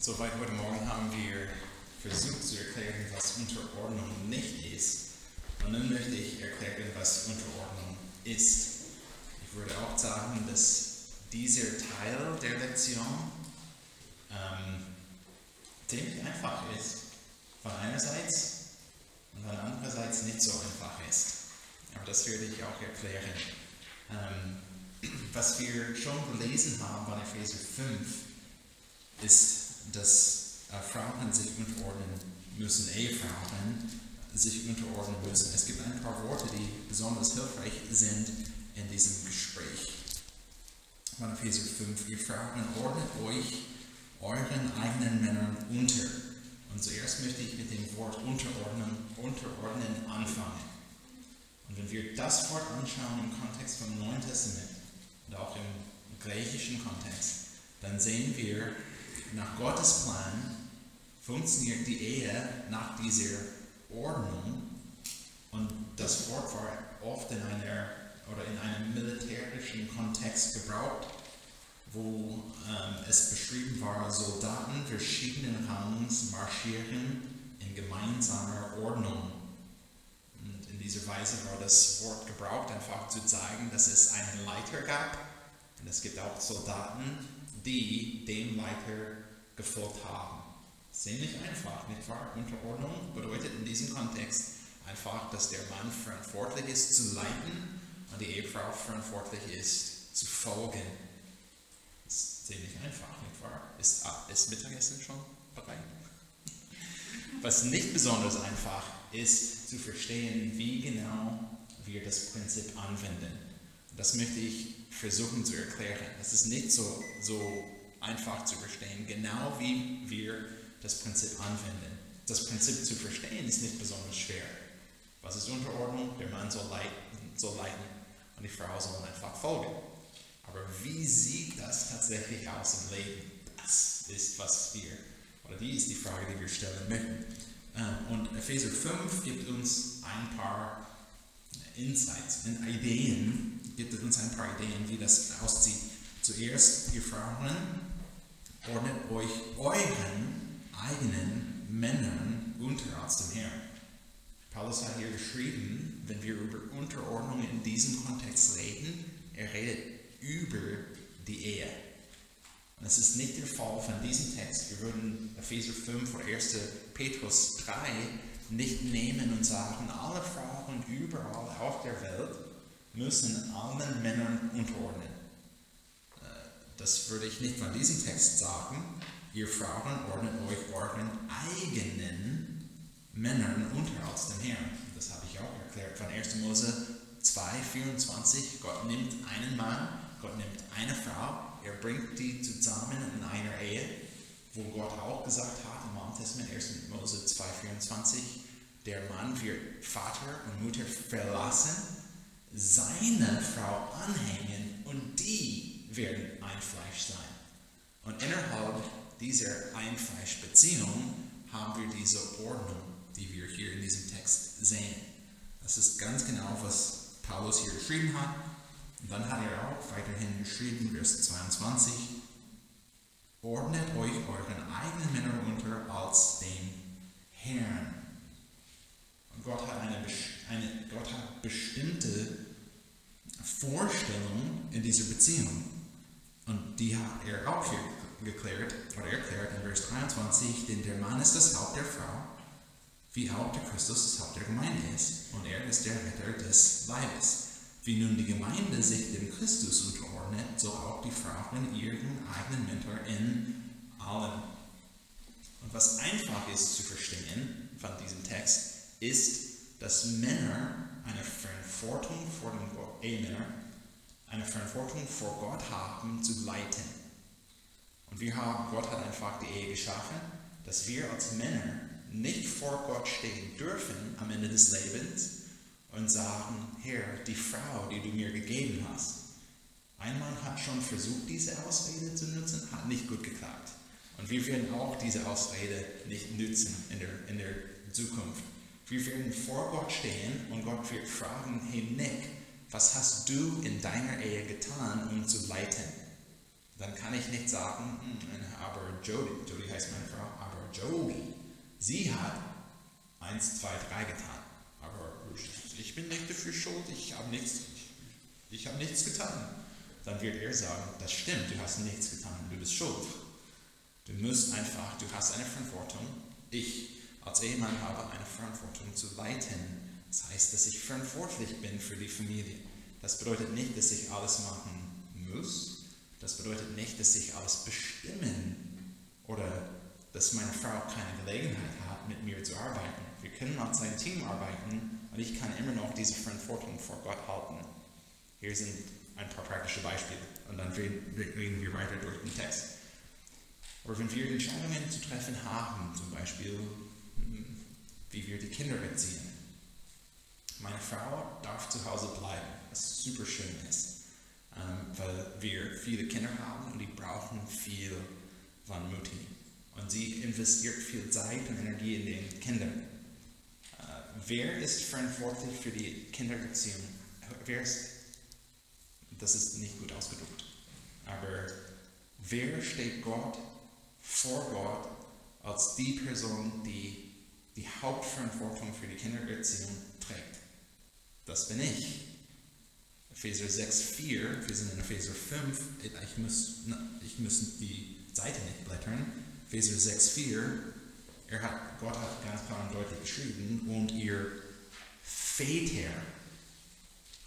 Soweit heute Morgen haben wir versucht zu erklären, was Unterordnung nicht ist. Und nun möchte ich erklären, was Unterordnung ist. Ich würde auch sagen, dass dieser Teil der Lektion ziemlich einfach ist. Von einerseits und von andererseits nicht so einfach ist. Aber das werde ich auch erklären. Was wir schon gelesen haben bei Epheser 5 ist, dass Frauen sich unterordnen müssen, Ehefrauen sich unterordnen müssen. Es gibt ein paar Worte, die besonders hilfreich sind in diesem Gespräch. Bei Epheser 5, ihr Frauen, ordnet euch euren eigenen Männern unter. Und zuerst möchte ich mit dem Wort unterordnen anfangen. Und wenn wir das Wort anschauen im Kontext vom Neuen Testament und auch im griechischen Kontext, dann sehen wir, nach Gottes Plan funktioniert die Ehe nach dieser Ordnung. Und das Wort war oft in einem militärischen Kontext gebraucht, wo es beschrieben war, Soldaten verschiedenen Rangs marschieren in gemeinsamer Ordnung. Und in dieser Weise war das Wort gebraucht, einfach zu zeigen, dass es einen Leiter gab. Und es gibt auch Soldaten, die dem Leiter gefolgt haben. Ziemlich einfach, nicht wahr? Unterordnung bedeutet in diesem Kontext einfach, dass der Mann verantwortlich ist zu leiten und die Ehefrau verantwortlich ist zu folgen. Das ist ziemlich einfach, nicht wahr? Ist Mittagessen schon bereit? Was nicht besonders einfach ist, zu verstehen, wie genau wir das Prinzip anwenden. Das möchte ich versuchen zu erklären. Es ist nicht so einfach zu verstehen, genau wie wir das Prinzip anwenden. Das Prinzip zu verstehen ist nicht besonders schwer. Was ist Unterordnung? Der Mann soll leiten und die Frau soll einfach folgen. Aber wie sieht das tatsächlich aus im Leben? Das ist, die ist die Frage, die wir stellen möchten. Und Epheser 5 gibt uns ein paar Insights, wie das aussieht. Zuerst, ihr Frauen, ordnet euch euren eigenen Männern unter als dem Herrn. Paulus hat hier geschrieben, wenn wir über Unterordnung in diesem Kontext reden, er redet über die Ehe. Und das ist nicht der Fall von diesem Text. Wir würden Epheser 5 oder 1. Petrus 3 nicht nehmen und sagen, alle Frauen überall auf der Welt müssen allen Männern unterordnen. Das würde ich nicht von diesem Text sagen. Ihr Frauen ordnet euch euren eigenen Männern unter als dem Herrn. Das habe ich auch erklärt von 1. Mose 2,24. Gott nimmt einen Mann, Gott nimmt eine Frau, er bringt die zusammen in einer Ehe, wo Gott auch gesagt hat im Alten Testament, 1. Mose 2,24, der Mann wird Vater und Mutter verlassen, seine Frau anhängen und die werden ein Fleisch sein. Und innerhalb dieser Ein-Fleisch-Beziehung haben wir diese Ordnung, die wir hier in diesem Text sehen. Das ist ganz genau, was Paulus hier geschrieben hat. Und dann hat er auch weiterhin geschrieben, Vers 22, ordnet euch euren eigenen Männern unter als dem Herrn. Und Gott hat bestimmte Vorstellungen in dieser Beziehung. Und die hat er auch hier erklärt in Vers 23, denn der Mann ist das Haupt der Frau, wie auch der Christus das Haupt der Gemeinde ist. Und er ist der Retter des Leibes. Wie nun die Gemeinde sich dem Christus unterordnet, so auch die Frauen ihren eigenen Mentor in allem. Und was einfach ist zu verstehen von diesem Text, ist, dass Männer eine Verantwortung vor dem Ehemänner, eine Verantwortung vor Gott haben, zu leiten. Und Gott hat einfach die Ehe geschaffen, dass wir als Männer nicht vor Gott stehen dürfen am Ende des Lebens und sagen, Herr, die Frau, die du mir gegeben hast. Ein Mann hat schon versucht, diese Ausrede zu nutzen, hat nicht gut geklappt. Und wir werden auch diese Ausrede nicht nutzen in der Zukunft. Wir werden vor Gott stehen und Gott wird fragen, hey Nick, was hast du in deiner Ehe getan, um zu leiten? dann kann ich nicht sagen, aber Jody heißt meine Frau, aber Jody, sie hat 1, 2, 3 getan. Aber ich bin nicht dafür schuld, ich habe nichts getan. Dann wird er sagen, das stimmt, du hast nichts getan, du bist schuld. Du hast eine Verantwortung. Ich als Ehemann habe eine Verantwortung zu leiten. Das heißt, dass ich verantwortlich bin für die Familie. Das bedeutet nicht, dass ich alles machen muss. Das bedeutet nicht, dass ich alles bestimmen oder dass meine Frau keine Gelegenheit hat, mit mir zu arbeiten. Wir können als ein Team arbeiten und ich kann immer noch diese Verantwortung vor Gott halten. Hier sind ein paar praktische Beispiele und dann reden wir weiter durch den Text. Aber wenn wir Entscheidungen zu treffen haben, zum Beispiel, wie wir die Kinder erziehen. Meine Frau darf zu Hause bleiben, was super schön ist, weil wir viele Kinder haben und die brauchen viel von Mutti. Und sie investiert viel Zeit und Energie in den Kindern. Wer ist verantwortlich für die Kindererziehung? Das ist nicht gut ausgedrückt. Aber wer steht vor Gott als die Person, die die Hauptverantwortung für die Kindererziehung trägt? Das bin ich. Epheser 6,4, wir sind in Epheser 5, ich muss die Seite nicht blättern. Epheser 6,4, Gott hat ganz klar und deutlich geschrieben, und ihr Väter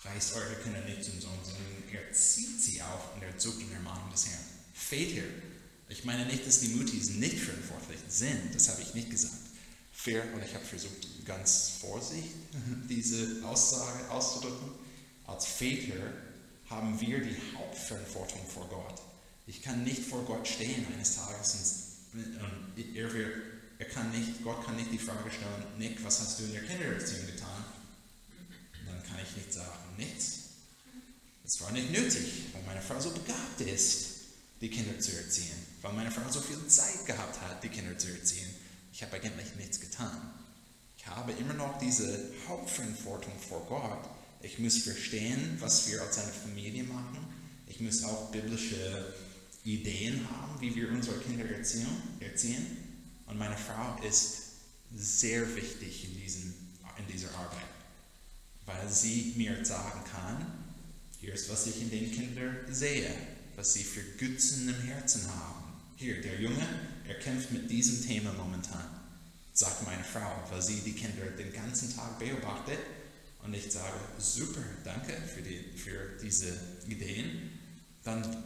reißt eure Kinder nicht zum Sohn, sondern er zieht sie auf in der Zucht und Ermahnung des Herrn. Väter. Ich meine nicht, dass die Muttis nicht verantwortlich sind, das habe ich nicht gesagt. Und ich habe versucht, ganz vorsichtig diese Aussage auszudrücken. Als Väter haben wir die Hauptverantwortung vor Gott. Ich kann nicht vor Gott stehen eines Tages und Gott kann nicht die Frage stellen, Nick, was hast du in der Kindererziehung getan? Dann kann ich nicht sagen, nichts. Es war nicht nötig, weil meine Frau so begabt ist, die Kinder zu erziehen. Weil meine Frau so viel Zeit gehabt hat, die Kinder zu erziehen. Ich habe eigentlich nichts getan. Ich habe immer noch diese Hauptverantwortung vor Gott. Ich muss verstehen, was wir als eine Familie machen. Ich muss auch biblische Ideen haben, wie wir unsere Kinder erziehen. Und meine Frau ist sehr wichtig in dieser Arbeit, weil sie mir sagen kann, hier ist, was ich in den Kindern sehe, was sie für Götzen im Herzen haben. Hier, der Junge, er kämpft mit diesem Thema momentan, sagt meine Frau, weil sie die Kinder den ganzen Tag beobachtet. Und ich sage, super, danke für diese Ideen. Dann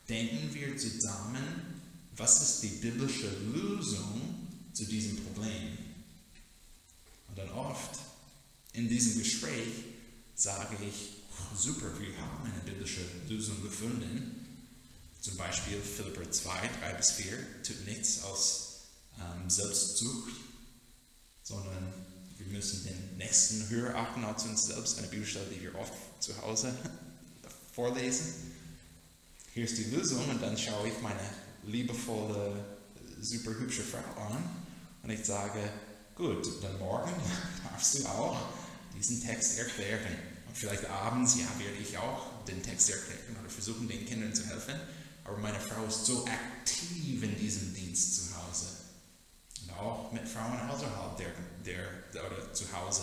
denken wir zusammen, was ist die biblische Lösung zu diesem Problem? Und dann oft in diesem Gespräch sage ich, super, wir haben eine biblische Lösung gefunden. Zum Beispiel Philipper 2, 3-4, tut nichts aus Selbstsucht, sondern wir müssen den Nächsten höher achten als uns selbst. Eine Bibelstelle, die wir oft zu Hause vorlesen. Hier ist die Lösung und dann schaue ich meine liebevolle, super hübsche Frau an und ich sage, gut, dann morgen darfst du auch diesen Text erklären. Und vielleicht abends, ja, werde ich auch den Text erklären oder versuchen, den Kindern zu helfen. Aber meine Frau ist so aktiv in diesem Dienst zu Hause. Und auch mit Frauen außerhalb oder zu Hause,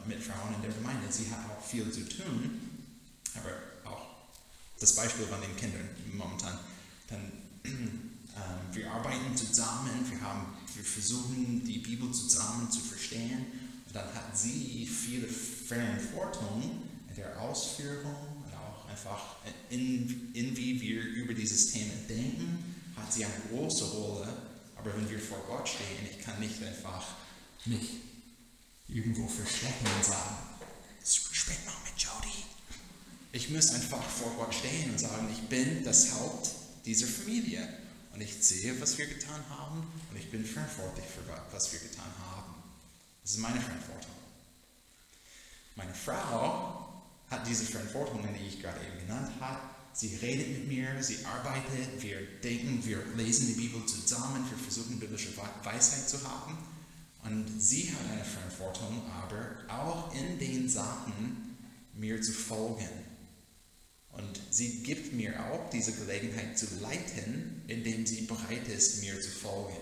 mit Frauen in der Gemeinde. Sie hat auch viel zu tun, aber auch das Beispiel von den Kindern momentan. Wir arbeiten zusammen, wir versuchen die Bibel zusammen zu verstehen. Und dann hat sie viel Verantwortung in der Ausführung und auch einfach in wie wir über dieses Thema denken, hat sie eine große Rolle. Aber wenn wir vor Gott stehen, ich kann nicht einfach mich irgendwo verstecken und sagen, sprich mal mit Jody. Ich muss einfach vor Gott stehen und sagen, ich bin das Haupt dieser Familie. Und ich sehe, was wir getan haben und ich bin verantwortlich für was wir getan haben. Das ist meine Verantwortung. Meine Frau hat diese Verantwortung, die ich gerade eben genannt habe. Sie redet mit mir, sie arbeitet, wir denken, wir lesen die Bibel zusammen, wir versuchen biblische Weisheit zu haben. Und sie hat eine Verantwortung, aber auch in den Sachen mir zu folgen. Und sie gibt mir auch diese Gelegenheit zu leiten, indem sie bereit ist, mir zu folgen.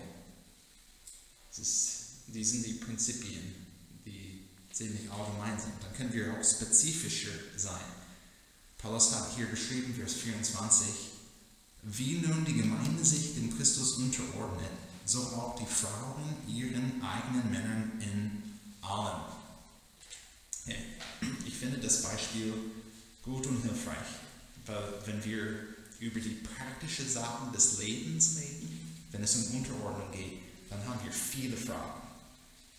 Die sind die Prinzipien, die ziemlich allgemein sind. Dann können wir auch spezifischer sein. Paulus hat hier geschrieben, Vers 24, wie nun die Gemeinde sich dem Christus unterordnet, so auch die Frauen ihren eigenen Männern in allem. Ja, ich finde das Beispiel gut und hilfreich, weil wenn wir über die praktischen Sachen des Lebens reden, wenn es um Unterordnung geht, dann haben wir viele Fragen.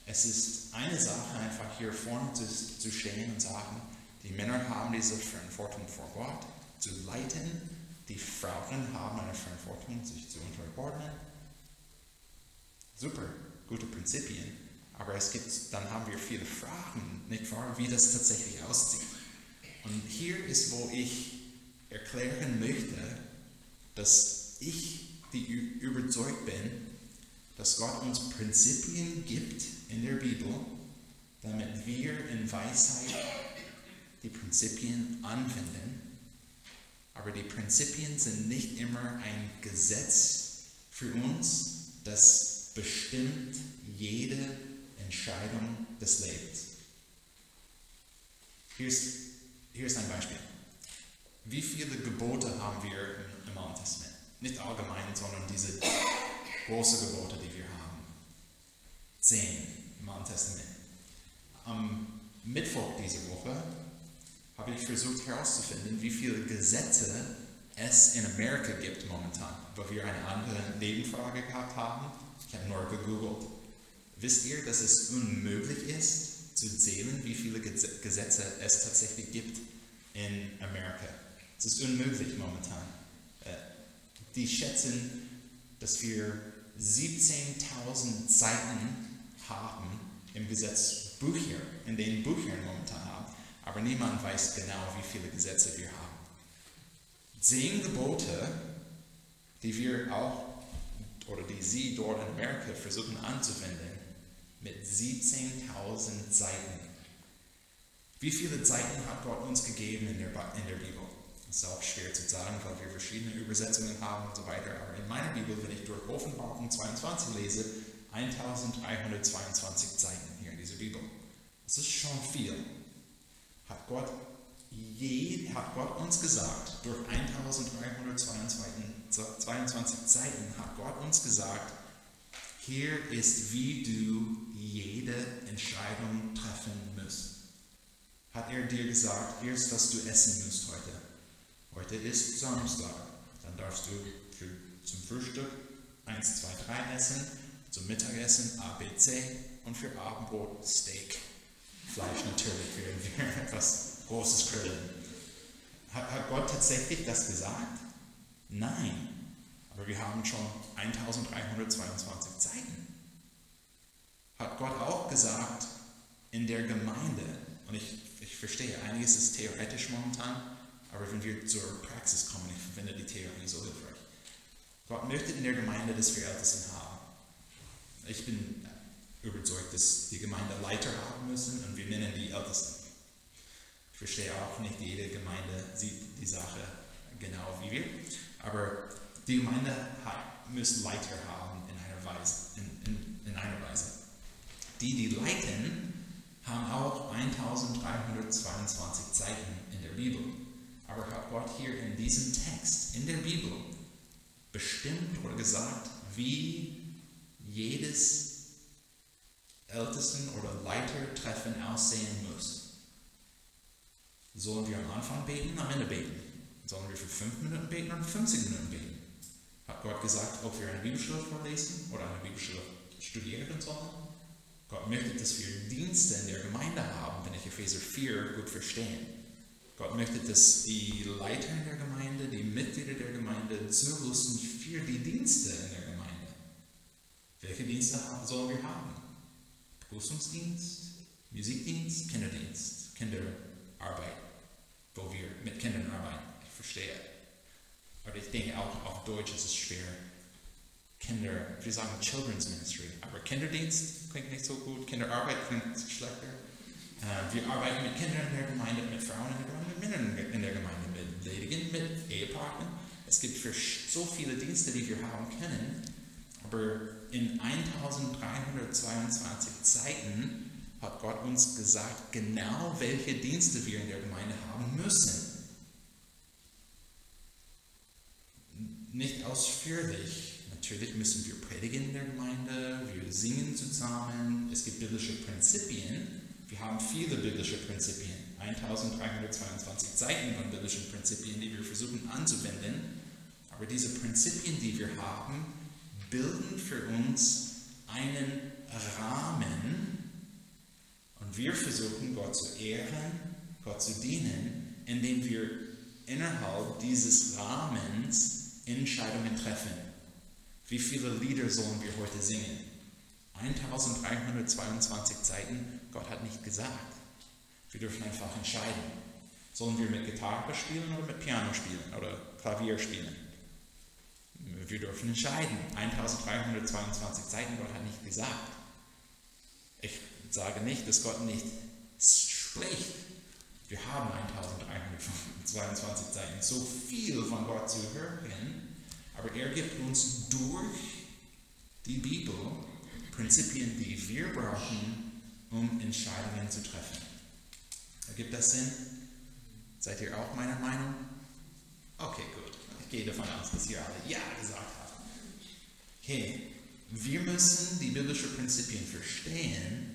Es ist eine Sache, einfach hier vorne zu stehen und sagen, die Männer haben diese Verantwortung vor Gott zu leiten, die Frauen haben eine Verantwortung, sich zu unterordnen. Super, gute Prinzipien, aber dann haben wir viele Fragen, nicht wahr, wie das tatsächlich aussieht. Und hier ist, wo ich erklären möchte, dass ich überzeugt bin, dass Gott uns Prinzipien gibt in der Bibel, damit wir in Weisheit die Prinzipien anwenden. Aber die Prinzipien sind nicht immer ein Gesetz für uns, das bestimmt jede Entscheidung des Lebens. Hier ist ein Beispiel. Wie viele Gebote haben wir im Alten Testament? Nicht allgemein, sondern diese großen Gebote, die wir haben. 10 im Alten Testament. Am Mittwoch diese Woche habe ich versucht herauszufinden, wie viele Gesetze es in Amerika gibt momentan, weil wir eine andere Nebenfrage gehabt haben. Ich habe nur gegoogelt. Wisst ihr, dass es unmöglich ist, zu zählen, wie viele Gesetze es tatsächlich gibt in Amerika? Es ist unmöglich momentan. Die schätzen, dass wir 17.000 Seiten haben im Gesetzbücher, in den Büchern momentan haben, aber niemand weiß genau, wie viele Gesetze wir haben. 10 Gebote, die wir auch, oder die sie dort in Amerika versuchen anzuwenden, mit 17.000 Seiten. Wie viele Seiten hat Gott uns gegeben in der Bibel? Das ist auch schwer zu sagen, weil wir verschiedene Übersetzungen haben und so weiter. Aber in meiner Bibel, wenn ich durch Offenbarung 22 lese, 1322 Seiten hier in dieser Bibel. Das ist schon viel. Hat Gott uns gesagt, durch 1322 Seiten hat Gott uns gesagt, hier ist, wie du jede Entscheidung treffen musst. Hat er dir gesagt, hier ist, was du essen musst heute. Heute ist Samstag. Dann darfst du zum Frühstück 1, 2, 3 essen, zum Mittagessen A, B, C und für Abendbrot Steak. Fleisch natürlich, werden wir etwas Großes grillen. Hat Gott tatsächlich das gesagt? Nein. Aber wir haben schon 1322 Seiten. Hat Gott auch gesagt, in der Gemeinde, und ich verstehe, einiges ist theoretisch momentan, aber wenn wir zur Praxis kommen, ich finde die Theorie so hilfreich. Gott möchte in der Gemeinde, dass wir Ältesten haben. Ich bin überzeugt, dass die Gemeinde Leiter haben müssen und wir nennen die Ältesten. Ich verstehe auch nicht, jede Gemeinde sieht die Sache genau wie wir, aber die Gemeinde muss Leiter haben in einer Weise. Die leiten, haben auch 1322 Seiten in der Bibel. Aber hat Gott hier in diesem Text, in der Bibel, bestimmt oder gesagt, wie jedes Ältesten- oder Leitertreffen aussehen muss? Sollen wir am Anfang beten, am Ende beten? Sollen wir für 5 Minuten beten oder 50 Minuten beten? Hat Gott gesagt, ob wir eine Bibelstelle vorlesen oder eine Bibelstelle studieren sollen? Gott möchte, dass wir Dienste in der Gemeinde haben, wenn ich Epheser 4 gut verstehe. Gott möchte, dass die Leiter in der Gemeinde, die Mitglieder der Gemeinde zurüsten für die Dienste in der Gemeinde. Welche Dienste sollen wir haben? Begrüßungsdienst, Musikdienst, Kinderdienst, Kinderarbeit, wo wir mit Kindern arbeiten. Ich verstehe. Aber ich denke auch auf Deutsch ist es schwer. Wir sagen Children's Ministry, aber Kinderdienst klingt nicht so gut, Kinderarbeit klingt schlechter. Wir arbeiten mit Kindern in der Gemeinde, mit Frauen in der Gemeinde, mit Männern in der Gemeinde, mit erledigen mit Ehepartnern. Es gibt so viele Dienste, die wir haben können, aber in 1322 Seiten hat Gott uns gesagt, genau welche Dienste wir in der Gemeinde haben müssen. Nicht ausführlich. Natürlich müssen wir predigen in der Gemeinde, wir singen zusammen, es gibt biblische Prinzipien. Wir haben viele biblische Prinzipien, 1322 Seiten von biblischen Prinzipien, die wir versuchen anzuwenden. Aber diese Prinzipien, die wir haben, bilden für uns einen Rahmen und wir versuchen, Gott zu ehren, Gott zu dienen, indem wir innerhalb dieses Rahmens Entscheidungen treffen. Wie viele Lieder sollen wir heute singen? 1322 Seiten, Gott hat nicht gesagt. Wir dürfen einfach entscheiden. Sollen wir mit Gitarre spielen oder mit Piano spielen oder Klavier spielen? Wir dürfen entscheiden. 1322 Seiten, Gott hat nicht gesagt. Ich sage nicht, dass Gott nicht spricht. Wir haben 1322 Seiten, so viel von Gott zu hören, aber er gibt uns durch die Bibel Prinzipien, die wir brauchen, um Entscheidungen zu treffen. Ergibt das Sinn? Seid ihr auch meiner Meinung? Okay, gut. Ich gehe davon aus, dass ihr alle Ja gesagt habt. Okay, wir müssen die biblischen Prinzipien verstehen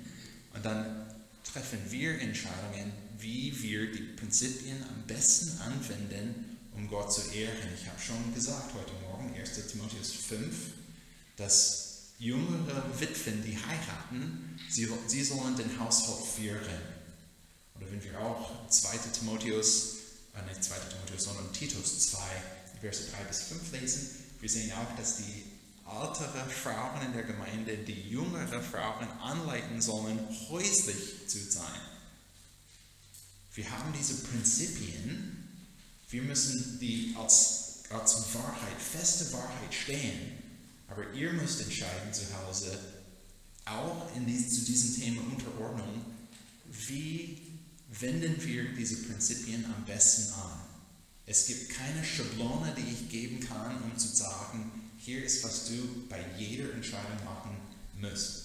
und dann treffen wir Entscheidungen, wie wir die Prinzipien am besten anwenden, um Gott zu ehren. Ich habe schon gesagt heute Morgen, 1. Timotheus 5, dass jüngere Witwen, die heiraten, sie sollen den Haushalt führen. Oder wenn wir auch 2. Timotheus, sondern Titus 2, Verse 3 bis 5 lesen, wir sehen auch, dass die ältere Frauen in der Gemeinde die jüngere Frauen anleiten sollen, häuslich zu sein. Wir haben diese Prinzipien, wir müssen die als Wahrheit, feste Wahrheit stehen, aber ihr müsst entscheiden zu Hause, auch zu diesem Thema Unterordnung, wie wenden wir diese Prinzipien am besten an. Es gibt keine Schablone, die ich geben kann, um zu sagen, hier ist, was du bei jeder Entscheidung machen musst.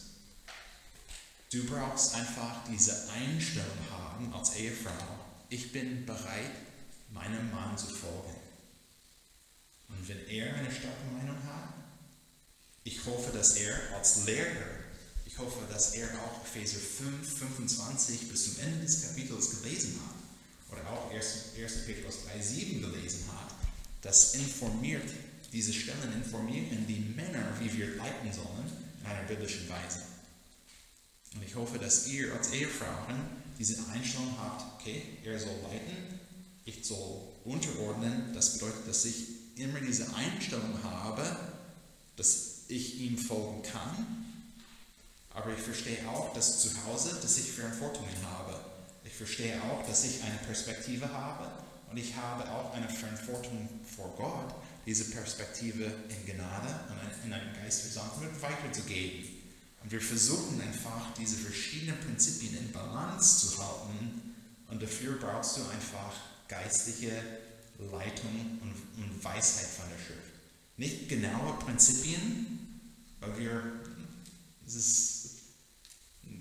Du brauchst einfach diese Einstellung haben als Ehefrau. Ich bin bereit, meinem Mann zu folgen. Und wenn er eine starke Meinung hat, ich hoffe, dass er als Lehrer, ich hoffe, dass er auch Epheser 5, 25 bis zum Ende des Kapitels gelesen hat. Oder auch 1. Petrus 3,7 gelesen hat, das informiert, diese Stellen informieren die Männer, wie wir leiten sollen, in einer biblischen Weise. Und ich hoffe, dass ihr als Ehefrauen diese Einstellung habt, okay, er soll leiten, ich soll unterordnen, das bedeutet, dass ich immer diese Einstellung habe, dass ich ihm folgen kann, aber ich verstehe auch, dass zu Hause, dass ich Verantwortungen habe. Ich verstehe auch, dass ich eine Perspektive habe und ich habe auch eine Verantwortung vor Gott, diese Perspektive in Gnade und in einem Geist mit weiterzugeben. Und wir versuchen einfach, diese verschiedenen Prinzipien in Balance zu halten und dafür brauchst du einfach geistliche Leitung und Weisheit von der Schrift. Nicht genaue Prinzipien, weil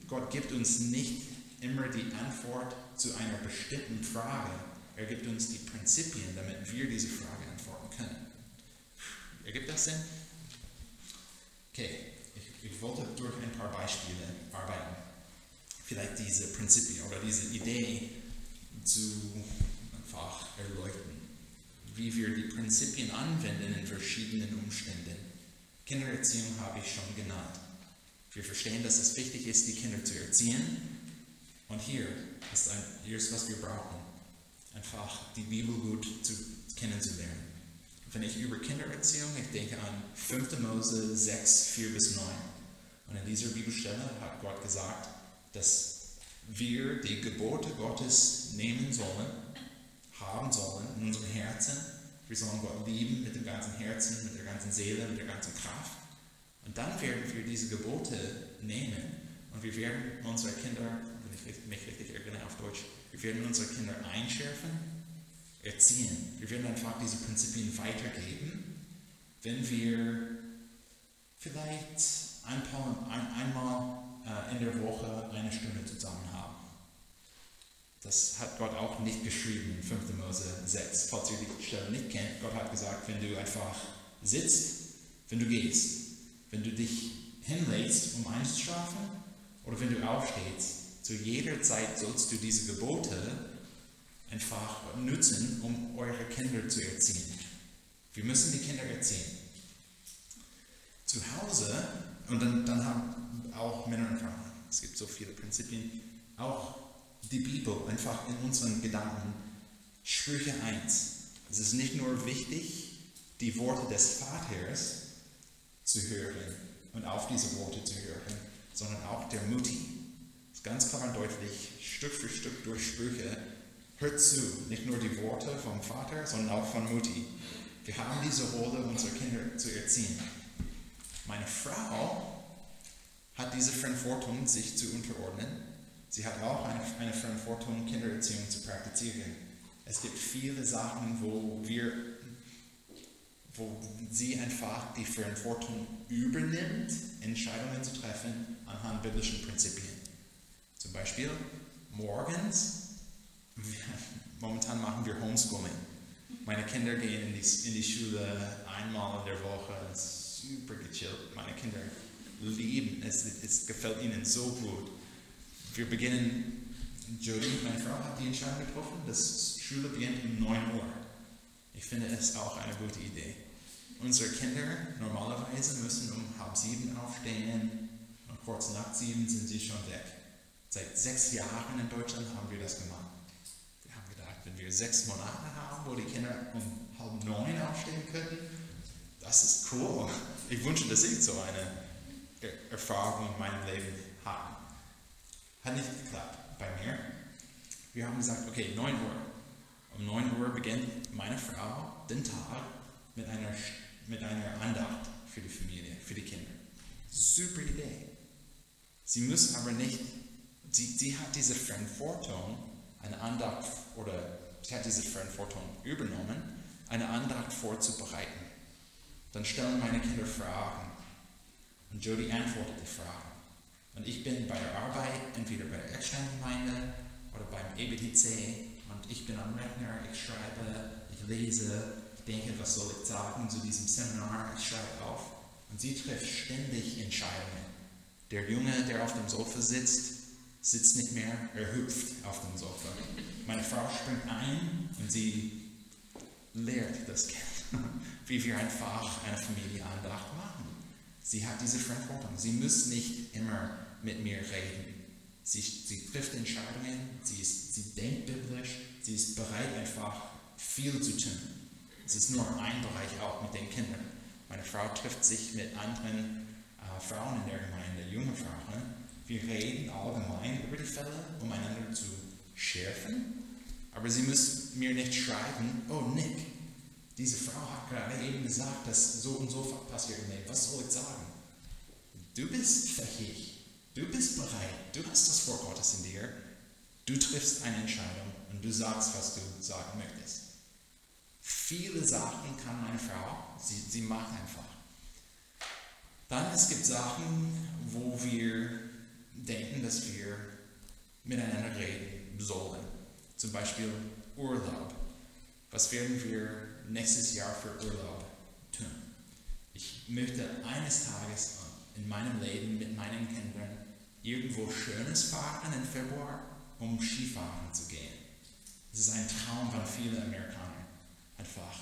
Gott gibt uns nicht immer die Antwort zu einer bestimmten Frage. Er gibt uns die Prinzipien, damit wir diese Frage antworten können. Ergibt das Sinn? Okay, ich wollte durch ein paar Beispiele arbeiten. Vielleicht diese Prinzipien oder diese Idee zu einfach erleuchten. Wie wir die Prinzipien anwenden in verschiedenen Umständen. Kindererziehung habe ich schon genannt. Wir verstehen, dass es wichtig ist, die Kinder zu erziehen. Und hier ist, was wir brauchen. Einfach die Bibel gut kennenzulernen. Wenn ich über Kindererziehung, ich denke an 5. Mose 6, 4 bis 9. Und in dieser Bibelstelle hat Gott gesagt, dass wir die Gebote Gottes nehmen sollen, haben sollen in unserem Herzen. Wir sollen Gott lieben mit dem ganzen Herzen, mit der ganzen Seele, mit der ganzen Kraft. Und dann werden wir diese Gebote nehmen und wir werden unsere Kinder, wenn ich mich richtig erinnere auf Deutsch, wir werden unsere Kinder einschärfen, erziehen. Wir werden einfach diese Prinzipien weitergeben, wenn wir vielleicht einmal in der Woche eine Stunde zusammen haben. Das hat Gott auch nicht geschrieben in 5. Mose 6. Falls ihr die Stelle nicht kennt, Gott hat gesagt, wenn du einfach sitzt, wenn du gehst, wenn du dich hinlegst, um einzuschlafen, oder wenn du aufstehst, zu jeder Zeit sollst du diese Gebote einfach nutzen, um eure Kinder zu erziehen. Wir müssen die Kinder erziehen. Zu Hause, und dann haben auch Männer und Frauen, es gibt so viele Prinzipien, auch die Bibel einfach in unseren Gedanken. Sprüche 1. Es ist nicht nur wichtig, die Worte des Vaters zu hören und auf diese Worte zu hören, sondern auch der Mutti. Das ist ganz klar und deutlich, Stück für Stück durch Sprüche. Hört zu, nicht nur die Worte vom Vater, sondern auch von Mutti. Wir haben diese Rolle, unsere Kinder zu erziehen. Meine Frau hat diese Verantwortung, sich zu unterordnen. Sie hat auch eine Verantwortung, Kindererziehung zu praktizieren. Es gibt viele Sachen, wo sie einfach die Verantwortung übernimmt, Entscheidungen zu treffen anhand biblischen Prinzipien. Zum Beispiel morgens, momentan machen wir Homeschooling. Meine Kinder gehen in die Schule einmal in der Woche, super gechillt. Meine Kinder lieben es, es gefällt ihnen so gut. Wir beginnen, Jody, meine Frau, hat die Entscheidung getroffen, dass Schule beginnt um 9 Uhr. Ich finde es auch eine gute Idee. Unsere Kinder normalerweise müssen um 6:30 aufstehen und kurz nach 7 sind sie schon weg. Seit 6 Jahren in Deutschland haben wir das gemacht. Wir haben gedacht, wenn wir 6 Monate haben, wo die Kinder um 8:30 aufstehen könnten, das ist cool. Ich wünsche, dass ich so eine Erfahrung in meinem Leben habe. Hat nicht geklappt bei mir. Wir haben gesagt, okay, 9 Uhr. Um 9 Uhr beginnt meine Frau den Tag mit einer Andacht für die Familie, für die Kinder. Super Idee. Sie muss aber nicht, sie hat diese Verantwortung, eine Andacht, oder sie hat diese Verantwortung übernommen, eine Andacht vorzubereiten. Dann stellen meine Kinder Fragen und Jody antwortet die Fragen. Und ich bin bei der Arbeit, entweder bei der Ecksteingemeinde oder beim EBTC, und ich bin am Rechner, ich schreibe, ich lese, ich denke, was soll ich sagen zu diesem Seminar, ich schreibe auf. Und sie trifft ständig Entscheidungen. Der Junge, der auf dem Sofa sitzt nicht mehr, er hüpft auf dem Sofa. Meine Frau springt ein und sie lehrt das Kind, wie wir einfach eine Familienandacht machen. Sie hat diese Verantwortung. Sie muss nicht immer mit mir reden. Sie trifft Entscheidungen, sie denkt biblisch, sie ist bereit, einfach viel zu tun. Es ist nur ein Bereich auch mit den Kindern. Meine Frau trifft sich mit anderen Frauen in der Gemeinde, junge Frauen. Wir reden allgemein über die Fälle, um einander zu schärfen. Aber sie muss mir nicht schreiben, oh Nick, diese Frau hat gerade eben gesagt, dass so und so passiert im Leben. Was soll ich sagen? Du bist fähig. Du bist bereit, du hast das Wort Gottes in dir, du triffst eine Entscheidung und du sagst, was du sagen möchtest. Viele Sachen kann meine Frau, sie macht einfach. Dann es gibt Sachen, wo wir denken, dass wir miteinander reden sollen. Zum Beispiel Urlaub. Was werden wir nächstes Jahr für Urlaub tun? Ich möchte eines Tages in meinem Leben mit meinen Kindern irgendwo Schönes fahren im Februar, um Skifahren zu gehen. Das ist ein Traum von vielen Amerikanern. Einfach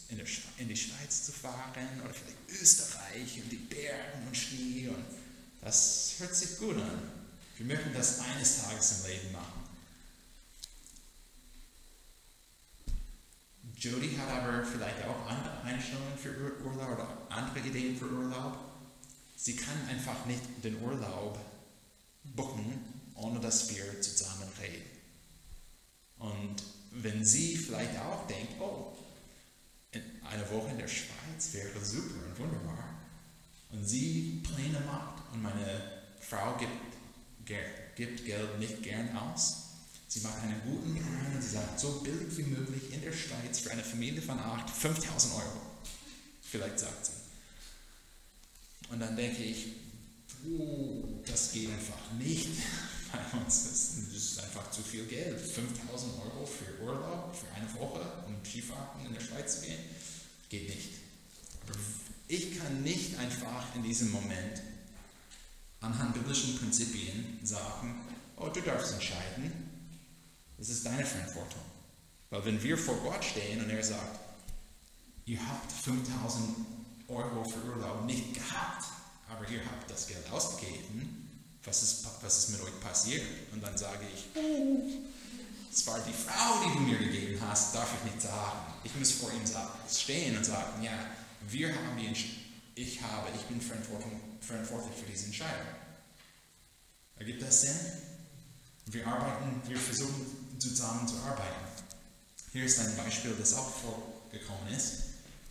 in die Schweiz zu fahren oder vielleicht Österreich und die Berge und Schnee. Und das hört sich gut an. Wir möchten das eines Tages im Leben machen. Jody hat aber vielleicht auch andere Einstellungen für Urlaub oder andere Ideen für Urlaub. Sie kann einfach nicht den Urlaub buchen, ohne dass wir zusammen reden. Und wenn sie vielleicht auch denkt, oh, eine Woche in der Schweiz wäre super und wunderbar, und sie Pläne macht und meine Frau gibt Geld nicht gern aus, Sie macht einen guten Plan und sie sagt, so billig wie möglich in der Schweiz für eine Familie von 8, 5.000 €. Vielleicht sagt sie. Und dann denke ich, das geht einfach nicht bei uns. Das ist einfach zu viel Geld. 5.000 € für Urlaub, für eine Woche, um Skifahren in der Schweiz zu gehen, geht nicht. Aber ich kann nicht einfach in diesem Moment anhand biblischen Prinzipien sagen, oh, du darfst entscheiden, das ist deine Verantwortung. Weil wenn wir vor Gott stehen und er sagt, ihr habt 5.000 € für Urlaub nicht gehabt, aber ihr habt das Geld ausgegeben, was ist mit euch passiert? Und dann sage ich, es war die Frau, die du mir gegeben hast, darf ich nicht sagen. Ich muss vor ihm stehen und sagen, ja, ich bin verantwortlich für diese Entscheidung. Ergibt das Sinn? Wir versuchen zusammen zu arbeiten. Hier ist ein Beispiel, das auch vorgekommen ist.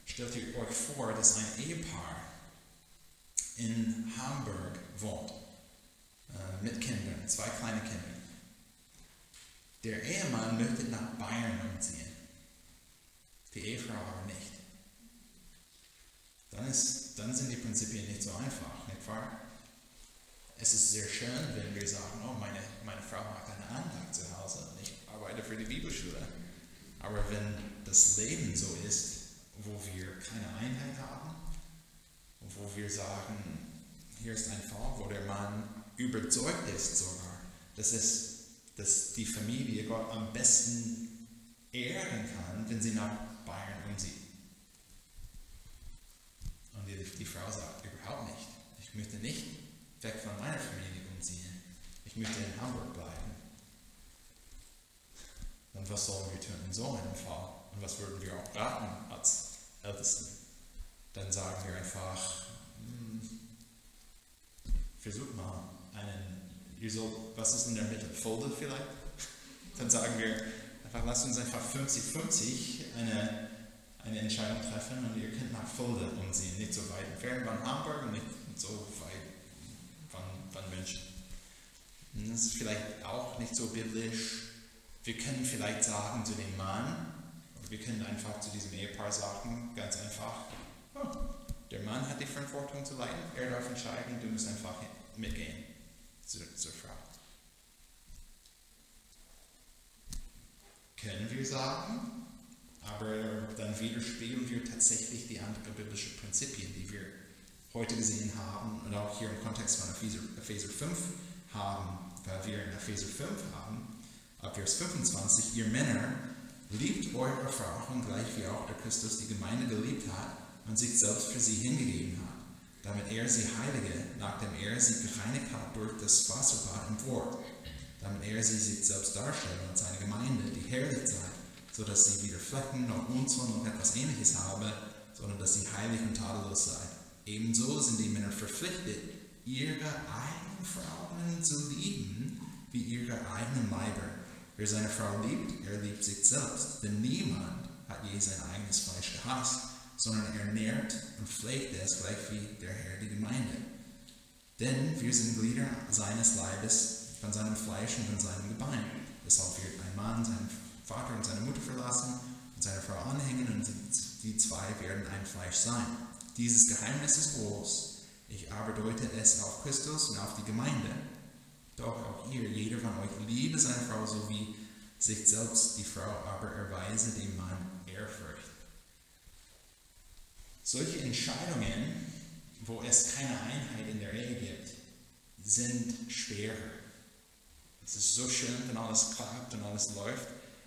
Stellt ihr euch vor, dass ein Ehepaar in Hamburg wohnt, mit Kindern, 2 kleine Kinder. Der Ehemann möchte nach Bayern umziehen, die Ehefrau aber nicht. Dann sind die Prinzipien nicht so einfach, nicht wahr? Es ist sehr schön, wenn wir sagen, oh, meine Frau macht eine Andacht zu Hause und ich arbeite für die Bibelschule. Aber wenn das Leben so ist, wo wir keine Einheit haben, wo wir sagen, hier ist ein Fall, wo der Mann überzeugt ist sogar, dass die Familie Gott am besten ehren kann, wenn sie nach Bayern umzieht. Und die Frau sagt, überhaupt nicht. Ich möchte nicht weg von meiner Familie umziehen. Ich möchte in Hamburg bleiben. Und was sollen wir tun in so einem Fall? Und was würden wir auch raten als Ältesten? Dann sagen wir einfach, versucht mal was ist in der Mitte? Folde vielleicht? Dann sagen wir einfach, lasst uns einfach 50-50 eine Entscheidung treffen und ihr könnt nach Folde umziehen, nicht so weit entfernt von Hamburg und nicht so weit von München. Das ist vielleicht auch nicht so biblisch. Wir können vielleicht sagen zu dem Mann, oder wir können einfach zu diesem Ehepaar sagen, ganz einfach, der Mann hat die Verantwortung zu leiten, er darf entscheiden, du musst einfach mitgehen zur Frau. Können wir sagen, aber dann widerspiegeln wir tatsächlich die anderen biblischen Prinzipien, die wir heute gesehen haben und auch hier im Kontext von Epheser 5 haben, weil wir in Epheser 5 haben, ab Vers 25, ihr Männer, liebt eure Frauen gleich wie auch der Christus die Gemeinde geliebt hat und sich selbst für sie hingegeben hat, damit er sie heilige, nachdem er sie gereinigt hat durch das Wasserbad im Wort, damit er sie sich selbst darstelle und seine Gemeinde, die herrlich sei, so dass sie weder Flecken noch Unzucht noch etwas Ähnliches habe, sondern dass sie heilig und tadellos sei. Ebenso sind die Männer verpflichtet, ihre eigenen Frauen zu lieben, wie ihre eigenen Leiber. Wer seine Frau liebt, er liebt sich selbst, denn niemand hat je sein eigenes Fleisch gehasst, sondern er nährt und pflegt es gleich wie der Herr die Gemeinde. Denn wir sind Glieder seines Leibes, von seinem Fleisch und von seinem Gebein. Deshalb wird ein Mann seinen Vater und seine Mutter verlassen und seine Frau anhängen und die 2 werden ein Fleisch sein. Dieses Geheimnis ist groß. Ich aber deute es auf Christus und auf die Gemeinde. Doch auch ihr, jeder von euch, liebe seine Frau so wie sich selbst, die Frau aber erweise dem Mann Ehrfurcht. Solche Entscheidungen, wo es keine Einheit in der Ehe gibt, sind schwerer. Es ist so schön, wenn alles klappt und alles läuft,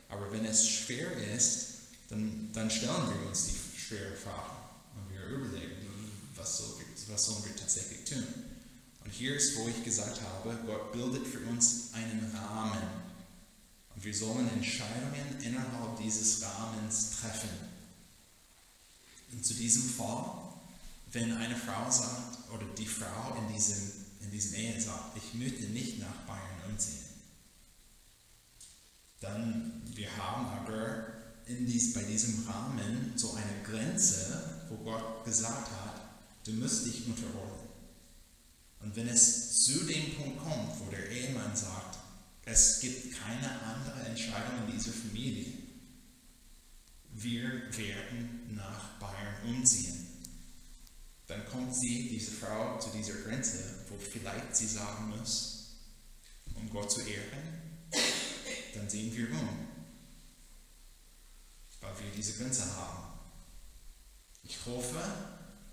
aber wenn es schwer ist, dann stellen wir uns die schweren Fragen und wir überlegen, was sollen wir tatsächlich tun. Und hier ist, wo ich gesagt habe, Gott bildet für uns einen Rahmen und wir sollen Entscheidungen innerhalb dieses Rahmens treffen. Und zu diesem Fall, wenn eine Frau sagt, oder die Frau in diesem Ehe sagt, ich möchte nicht nach Bayern umziehen, dann wir haben aber bei diesem Rahmen so eine Grenze, wo Gott gesagt hat, du musst dich unterordnen. Und wenn es zu dem Punkt kommt, wo der Ehemann sagt, Es gibt keine andere Entscheidung in dieser Familie. Wir werden nach Bayern umziehen. Dann kommt diese Frau, zu dieser Grenze, wo vielleicht sie sagen muss, um Gott zu ehren, dann sehen wir um, weil wir diese Grenze haben. Ich hoffe,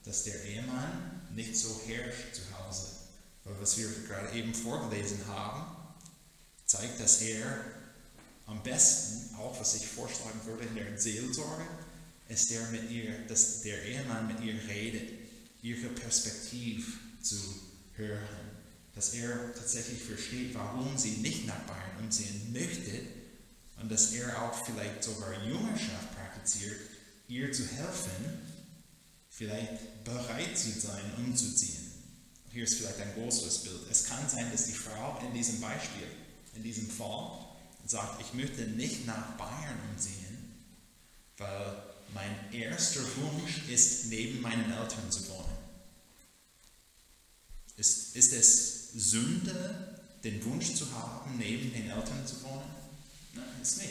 dass der Ehemann nicht so herrscht zu Hause, weil was wir gerade eben vorgelesen haben, zeigt, dass er am besten, auch was ich vorschlagen würde in der Seelsorge, ist dass der Ehemann mit ihr redet, ihre Perspektive zu hören, dass er tatsächlich versteht, warum sie nicht nach Bayern umziehen möchte und dass er auch vielleicht sogar Jüngerschaft praktiziert, ihr zu helfen, vielleicht bereit zu sein, umzuziehen. Hier ist vielleicht ein größeres Bild. Es kann sein, dass die Frau in diesem Beispiel, in diesem Fall, sagt, ich möchte nicht nach Bayern umziehen, weil mein erster Wunsch ist, neben meinen Eltern zu wohnen. Ist es Sünde, den Wunsch zu haben, neben den Eltern zu wohnen? Nein, ist nicht.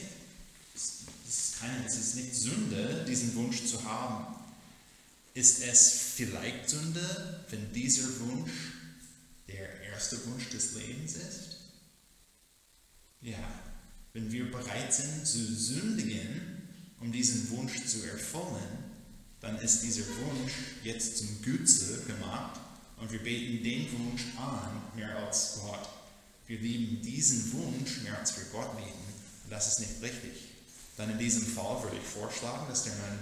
Es ist nicht Sünde, diesen Wunsch zu haben. Ist es vielleicht Sünde, wenn dieser Wunsch der erste Wunsch des Lebens ist? Ja, wenn wir bereit sind zu sündigen, um diesen Wunsch zu erfüllen, dann ist dieser Wunsch jetzt zum Güte gemacht und wir beten den Wunsch an, mehr als Gott. Wir lieben diesen Wunsch mehr als wir Gott lieben und das ist nicht richtig. Dann in diesem Fall würde ich vorschlagen, dass der Mann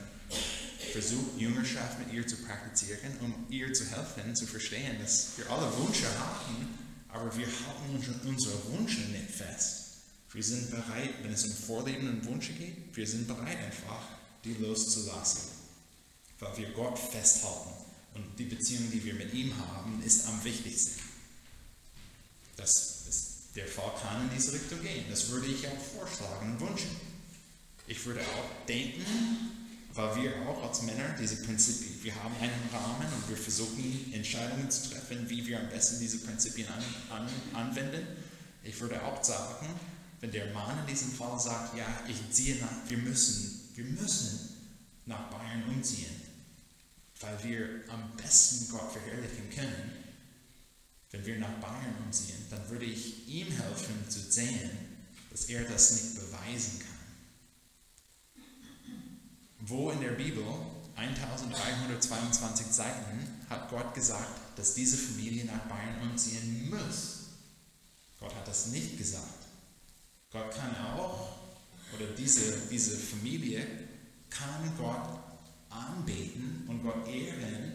versucht, Jüngerschaft mit ihr zu praktizieren, um ihr zu helfen, zu verstehen, dass wir alle Wünsche haben, aber wir halten unsere Wünsche nicht fest. Wir sind bereit, wenn es um Vorleben und Wünsche geht, wir sind bereit einfach, die loszulassen, weil wir Gott festhalten. Und die Beziehung, die wir mit ihm haben, ist am wichtigsten. Der Fall kann in diese Richtung gehen. Das würde ich auch vorschlagen und wünschen. Ich würde auch denken, weil wir auch als Männer diese Prinzipien, wir haben einen Rahmen und wir versuchen Entscheidungen zu treffen, wie wir am besten diese Prinzipien anwenden. Ich würde auch sagen, wenn der Mann in diesem Fall sagt, ja, wir müssen nach Bayern umziehen, weil wir am besten Gott verherrlichen können, wenn wir nach Bayern umziehen, dann würde ich ihm helfen zu sehen, dass er das nicht beweisen kann. Wo in der Bibel, 1322 Seiten, hat Gott gesagt, dass diese Familie nach Bayern umziehen muss? Gott hat das nicht gesagt. Gott kann auch, oder diese Familie kann Gott anbeten und Gott ehren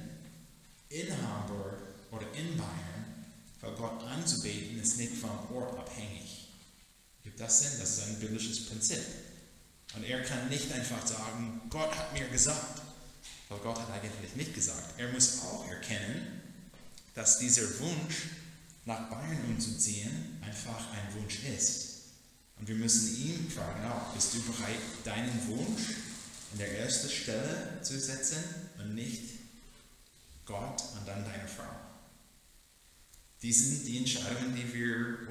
in Hamburg oder in Bayern, weil Gott anzubeten ist nicht vom Ort abhängig. Gibt das Sinn? Das ist ein biblisches Prinzip. Und er kann nicht einfach sagen, Gott hat mir gesagt, weil Gott hat eigentlich nicht gesagt. Er muss auch erkennen, dass dieser Wunsch, nach Bayern umzuziehen, einfach ein Wunsch ist. Und wir müssen ihn fragen, auch, bist du bereit, deinen Wunsch an der ersten Stelle zu setzen und nicht Gott und dann deine Frau? Die sind die Entscheidungen,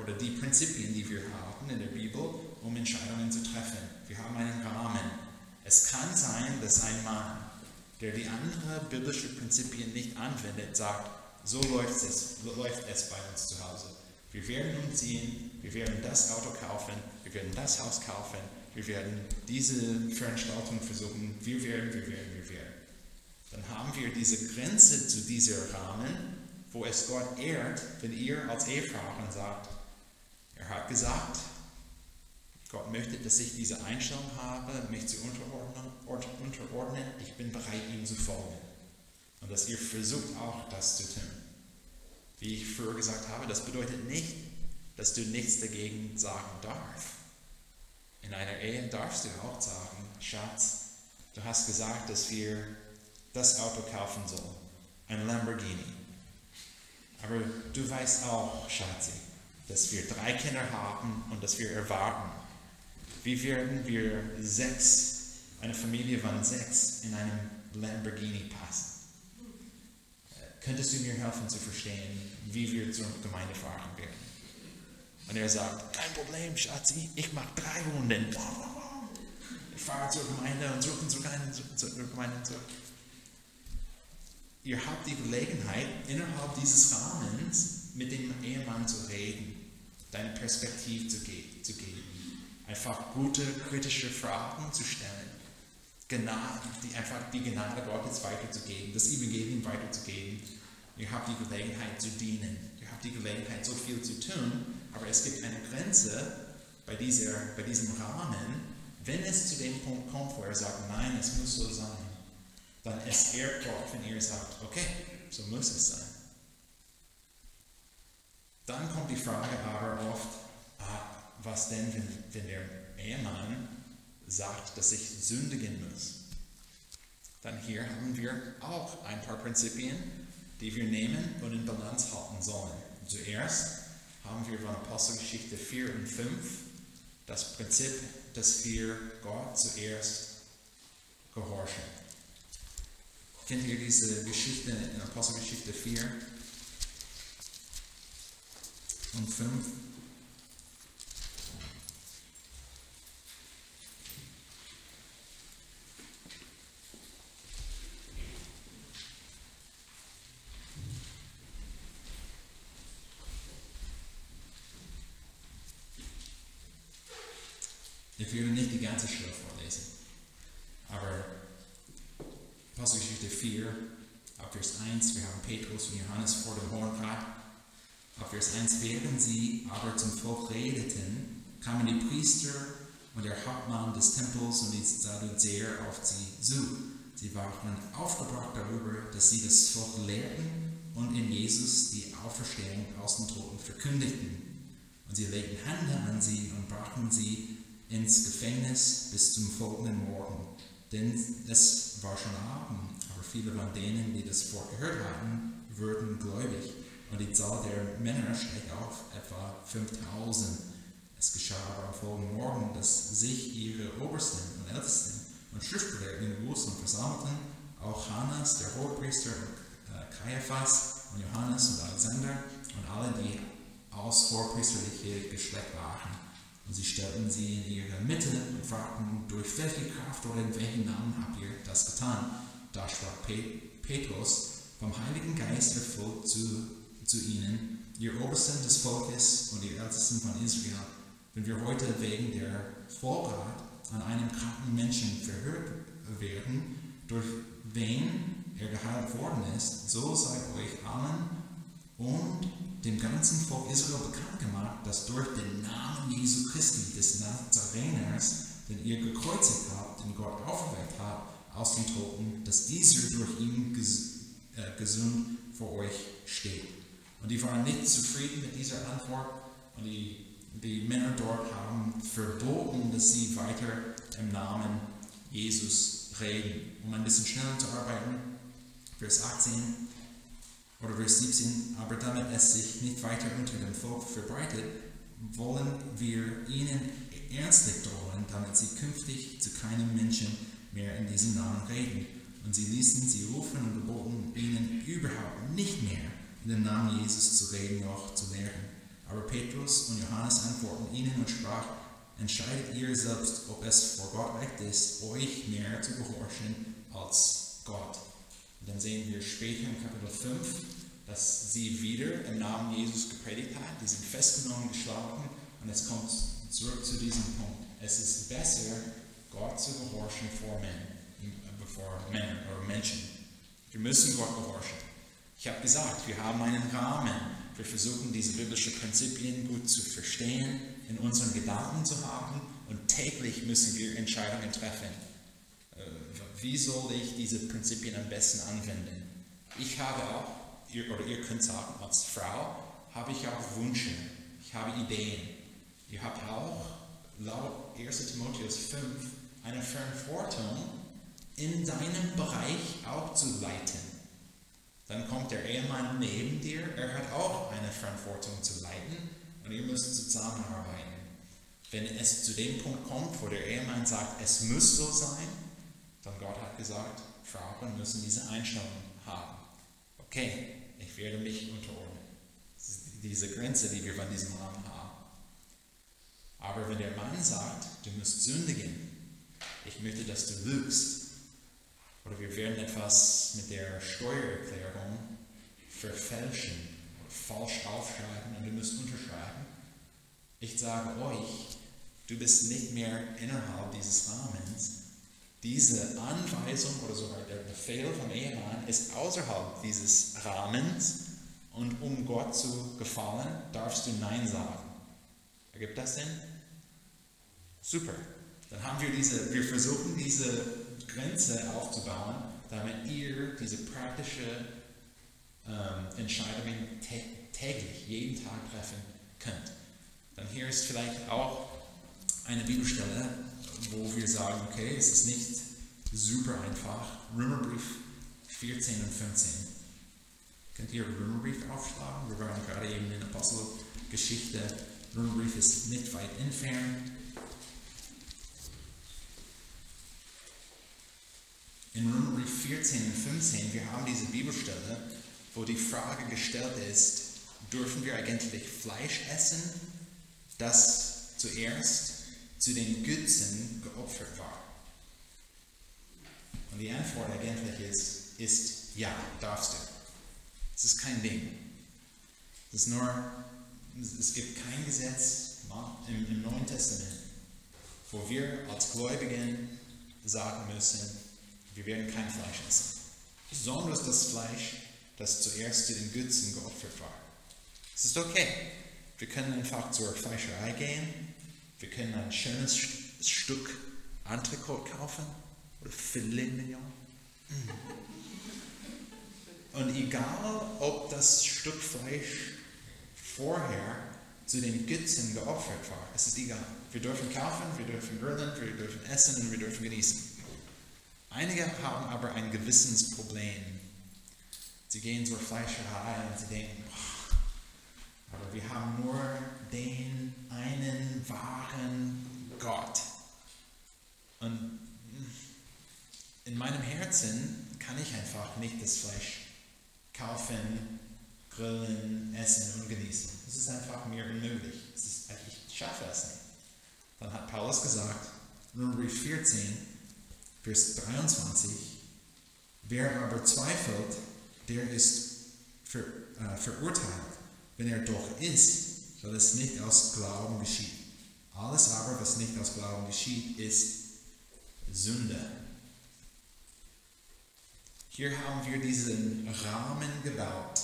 oder die Prinzipien, die wir haben in der Bibel, um Entscheidungen zu treffen. Wir haben einen Rahmen. Es kann sein, dass ein Mann, der die anderen biblischen Prinzipien nicht anwendet, sagt, so läuft es bei uns zu Hause. Wir werden umziehen, wir werden das Auto kaufen, wir werden das Haus kaufen, wir werden diese Veranstaltung versuchen, wir werden. Dann haben wir diese Grenze zu diesem Rahmen, wo es Gott ehrt, wenn ihr als Ehefrau sagt, er hat gesagt, Gott möchte, dass ich diese Einstellung habe, mich zu unterordnen, ich bin bereit, ihm zu folgen. Und dass ihr versucht auch das zu tun. Wie ich früher gesagt habe, das bedeutet nicht, dass du nichts dagegen sagen darfst. In einer Ehe darfst du auch sagen, Schatz, du hast gesagt, dass wir das Auto kaufen sollen, ein Lamborghini. Aber du weißt auch, Schatzi, dass wir 3 Kinder haben und dass wir erwarten. Wie werden wir eine Familie von 6 in einem Lamborghini passen? Könntest du mir helfen zu verstehen, wie wir zur Gemeinde fahren werden? Und er sagt, kein Problem, Schatzi, ich mache 3 Runden. Ich fahre zur Gemeinde und zur Gemeinde zurück. Ihr habt die Gelegenheit, innerhalb dieses Rahmens mit dem Ehemann zu reden, deine Perspektive zu geben, einfach gute, kritische Fragen zu stellen, einfach die Gnade Gottes weiterzugeben, das Evangelium weiterzugeben. Ihr habt die Gelegenheit zu dienen, ihr habt die Gelegenheit, so viel zu tun, aber es gibt eine Grenze bei diesem Rahmen, wenn es zu dem Punkt kommt, wo er sagt, nein, es muss so sein. Dann ist er Gott, wenn ihr sagt, okay, so muss es sein. Dann kommt die Frage aber oft, was denn, wenn der Ehemann sagt, dass ich sündigen muss? Dann hier haben wir auch ein paar Prinzipien, die wir nehmen und in Balance halten sollen. Zuerst haben wir von Apostelgeschichte 4 und 5 das Prinzip, dass wir Gott zuerst gehorchen. Kennt ihr diese Geschichte in Apostelgeschichte 4 und 5? Ich werde nicht die ganze Schrift vorlesen, aber Apostelgeschichte 4, ab Vers 1, wir haben Petrus und Johannes vor dem Hohen Rat. Ab Vers 1, während sie aber zum Volk redeten, kamen die Priester und der Hauptmann des Tempels und die Sadduzäer auf sie zu. Sie waren aufgebracht darüber, dass sie das Volk lehrten und in Jesus die Auferstehung aus den Toten verkündigten. Und sie legten Hände an sie und brachten sie ins Gefängnis bis zum folgenden Morgen. Denn es war schon Abend, aber viele von denen, die das Wort gehört hatten, wurden gläubig. Und die Zahl der Männer steigt auf etwa 5000. Es geschah aber am folgenden Morgen, dass sich ihre Obersten und Ältesten und Schriftgelehrten in Jerusalem versammelten, auch Hannas, der Hohepriester, und Kaiaphas und Johannes und Alexander und alle, die aus hohepriesterlichem Geschlecht waren. Und sie stellten sie in ihre Mitte und fragten, durch welche Kraft oder in welchem Namen habt ihr das getan? Da sprach Petrus, vom Heiligen Geist erfüllt zu ihnen, ihr Obersten des Volkes und ihr Ältesten von Israel, wenn wir heute wegen der Vollbracht an einem kranken Menschen verhört werden, durch wen er geheilt worden ist, so sei euch allen und dem ganzen Volk Israel bekannt gemacht, dass durch den Namen Jesu Christi des Nazareners, den ihr gekreuzigt habt, den Gott auferweckt hat aus den Toten, dass dieser durch ihn gesund vor euch steht. Und die waren nicht zufrieden mit dieser Antwort und die Männer dort haben verboten, dass sie weiter im Namen Jesus reden. Um ein bisschen schneller zu arbeiten, Vers 18 oder Vers 17, aber damit es sich nicht weiter unter dem Volk verbreitet, wollen wir ihnen ernstlich drohen, damit sie künftig zu keinem Menschen mehr in diesem Namen reden. Und sie ließen sie rufen und geboten ihnen überhaupt nicht mehr in dem Namen Jesus zu reden noch zu lehren. Aber Petrus und Johannes antworteten ihnen und sprach, entscheidet ihr selbst, ob es vor Gott recht ist, euch mehr zu gehorchen als Gott. Und dann sehen wir später in Kapitel 5, dass sie wieder im Namen Jesus gepredigt hat. Die sind festgenommen, geschlagen und es kommt zurück zu diesem Punkt. Es ist besser, Gott zu gehorchen vor Männern oder Menschen. Wir müssen Gott gehorchen. Ich habe gesagt, wir haben einen Rahmen. Wir versuchen, diese biblischen Prinzipien gut zu verstehen, in unseren Gedanken zu haben und täglich müssen wir Entscheidungen treffen. Wie soll ich diese Prinzipien am besten anwenden? Ich habe auch, ihr könnt sagen, als Frau habe ich auch Wünsche, ich habe Ideen. Ihr habt auch, laut 1. Timotheus 5, eine Verantwortung, in deinem Bereich auch zu leiten. Dann kommt der Ehemann neben dir, er hat auch eine Verantwortung zu leiten und ihr müsst zusammenarbeiten. Wenn es zu dem Punkt kommt, wo der Ehemann sagt, es muss so sein, dann Gott hat gesagt, Frauen müssen diese Einstellung haben. Okay, ich werde mich unterordnen. Das ist diese Grenze, die wir von diesem Rahmen haben. Aber wenn der Mann sagt, du musst sündigen, ich möchte, dass du lügst, oder wir werden etwas mit der Steuererklärung verfälschen oder falsch aufschreiben und du musst unterschreiben. Ich sage euch, du bist nicht mehr innerhalb dieses Rahmens. Diese Anweisung oder sogar der Befehl vom Ehemann ist außerhalb dieses Rahmens und um Gott zu gefallen, darfst du Nein sagen. Ergibt das Sinn? Super. Dann haben wir versuchen diese Grenze aufzubauen, damit ihr diese praktische Entscheidungen täglich, jeden Tag treffen könnt. Dann hier ist vielleicht auch eine Bibelstelle, wo wir sagen, okay, es ist nicht super einfach. Römerbrief 14 und 15. Könnt ihr Römerbrief aufschlagen? Wir waren gerade eben in der Apostelgeschichte. Römerbrief ist nicht weit entfernt. In Römerbrief 14 und 15, wir haben diese Bibelstelle, wo die Frage gestellt ist, dürfen wir eigentlich Fleisch essen, das zuerst zu den Götzen geopfert war? Und die Antwort eigentlich ist ja, darfst du. Es ist kein Ding. Es gibt kein Gesetz im Neuen Testament, wo wir als Gläubigen sagen müssen, wir werden kein Fleisch essen. Besonders das Fleisch, das zuerst zu den Götzen geopfert war. Es ist okay. Wir können einfach zur Fleischerei gehen. Wir können ein schönes Stück Entrecote kaufen. Oder Filet Mignon. Und egal, ob das Stück Fleisch vorher zu den Götzen geopfert war, es ist egal. Wir dürfen kaufen, wir dürfen grillen, wir dürfen essen und wir dürfen genießen. Einige haben aber ein Gewissensproblem. Sie gehen zur Fleischerei und sie denken, aber wir haben nur den einen wahren Gott. Und in meinem Herzen kann ich einfach nicht das Fleisch kaufen, grillen, essen und genießen. Das ist einfach mir unmöglich. Ich schaffe es nicht. Dann hat Paulus gesagt, Römerbrief 14, Vers 23, wer aber zweifelt, der ist verurteilt, wenn er doch isst, weil es nicht aus Glauben geschieht. Alles aber, was nicht aus Glauben geschieht, ist Sünde. Hier haben wir diesen Rahmen gebaut.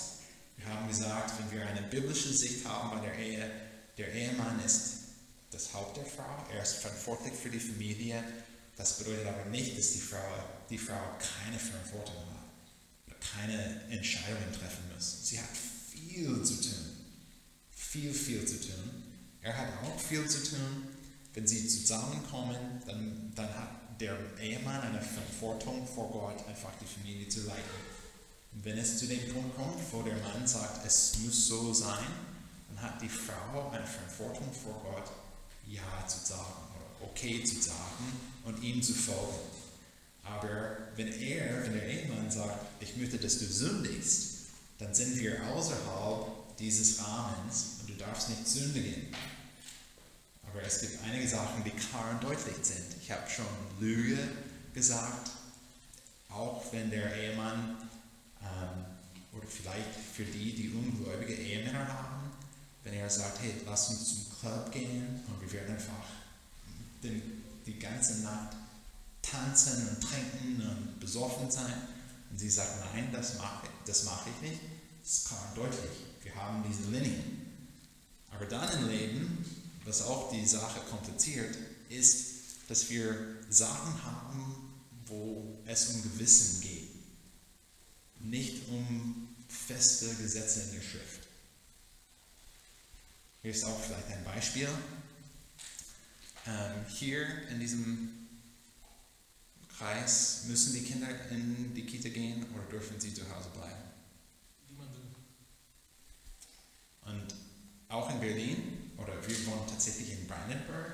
Wir haben gesagt, wenn wir eine biblische Sicht haben bei der Ehe, der Ehemann ist das Haupt der Frau, er ist verantwortlich für die Familie. Das bedeutet aber nicht, dass die Frau keine Verantwortung hat oder keine Entscheidungen treffen muss. Sie hat viel zu tun. Viel zu tun. Er hat auch viel zu tun. Wenn sie zusammenkommen, dann hat der Ehemann eine Verantwortung vor Gott, einfach die Familie zu leiten. Und wenn es zu dem Punkt kommt, wo der Mann sagt, es muss so sein, dann hat die Frau eine Verantwortung vor Gott, Ja zu sagen oder Okay zu sagen und ihm zu folgen. Aber wenn der Ehemann sagt, ich möchte, dass du sündigst, dann sind wir außerhalb dieses Rahmens und du darfst nicht sündigen. Aber es gibt einige Sachen, die klar und deutlich sind. Ich habe schon Lüge gesagt, auch wenn der Ehemann oder vielleicht für die ungläubige Ehemänner haben, wenn er sagt, hey, lass uns zum Club gehen und wir werden einfach die ganze Nacht tanzen und trinken und besoffen sein. Und sie sagt, nein, das mache ich nicht. Das ist klar und deutlich. Wir haben diese Linien. Aber dann im Leben, was auch die Sache kompliziert, ist, dass wir Sachen haben, wo es um Gewissen geht. Nicht um feste Gesetze in der Schrift. Hier ist auch vielleicht ein Beispiel. Hier in diesem Kreis müssen die Kinder in die Kita gehen oder dürfen sie zu Hause bleiben? Wie man will. Und auch in Berlin, oder wir wohnen tatsächlich in Brandenburg,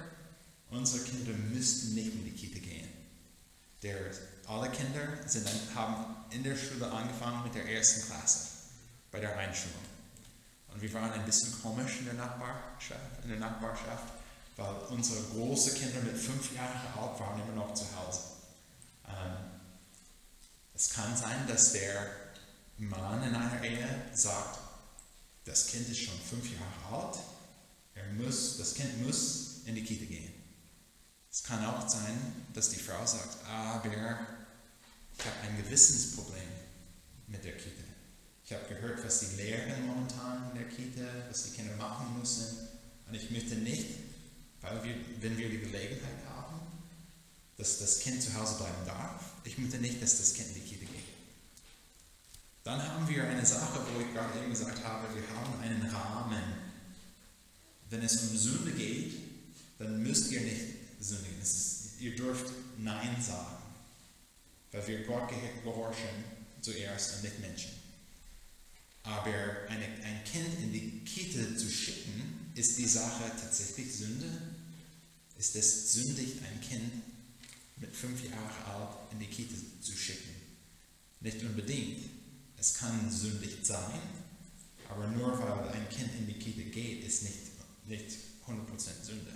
unsere Kinder müssten nicht in die Kita gehen. Alle Kinder haben in der Schule angefangen mit der 1. Klasse, bei der Einschulung. Und wir waren ein bisschen komisch in der Nachbarschaft, weil unsere großen Kinder mit 5 Jahren alt waren immer noch zu Hause. Es kann sein, dass der Mann in einer Ehe sagt, das Kind ist schon 5 Jahre alt, das Kind muss in die Kita gehen. Es kann auch sein, dass die Frau sagt, aber ich habe ein Gewissensproblem mit der Kita. Ich habe gehört, was die lehren momentan in der Kita, was die Kinder machen müssen. Und ich möchte nicht, wenn wir die Gelegenheit haben, dass das Kind zu Hause bleiben darf, ich möchte nicht, dass das Kind in die Kita geht. Dann haben wir eine Sache, wo ich gerade eben gesagt habe, wir haben einen Rahmen. Wenn es um Sünde geht, dann müsst ihr nicht sündigen. Ihr dürft Nein sagen, weil wir Gott gehorchen zuerst und nicht Menschen. Aber ein Kind in die Kita zu schicken, ist die Sache tatsächlich Sünde? Ist es sündig, ein Kind mit 5 Jahren alt in die Kita zu schicken? Nicht unbedingt. Es kann sündig sein, aber nur weil ein Kind in die Kita geht, ist nicht 100% Sünde.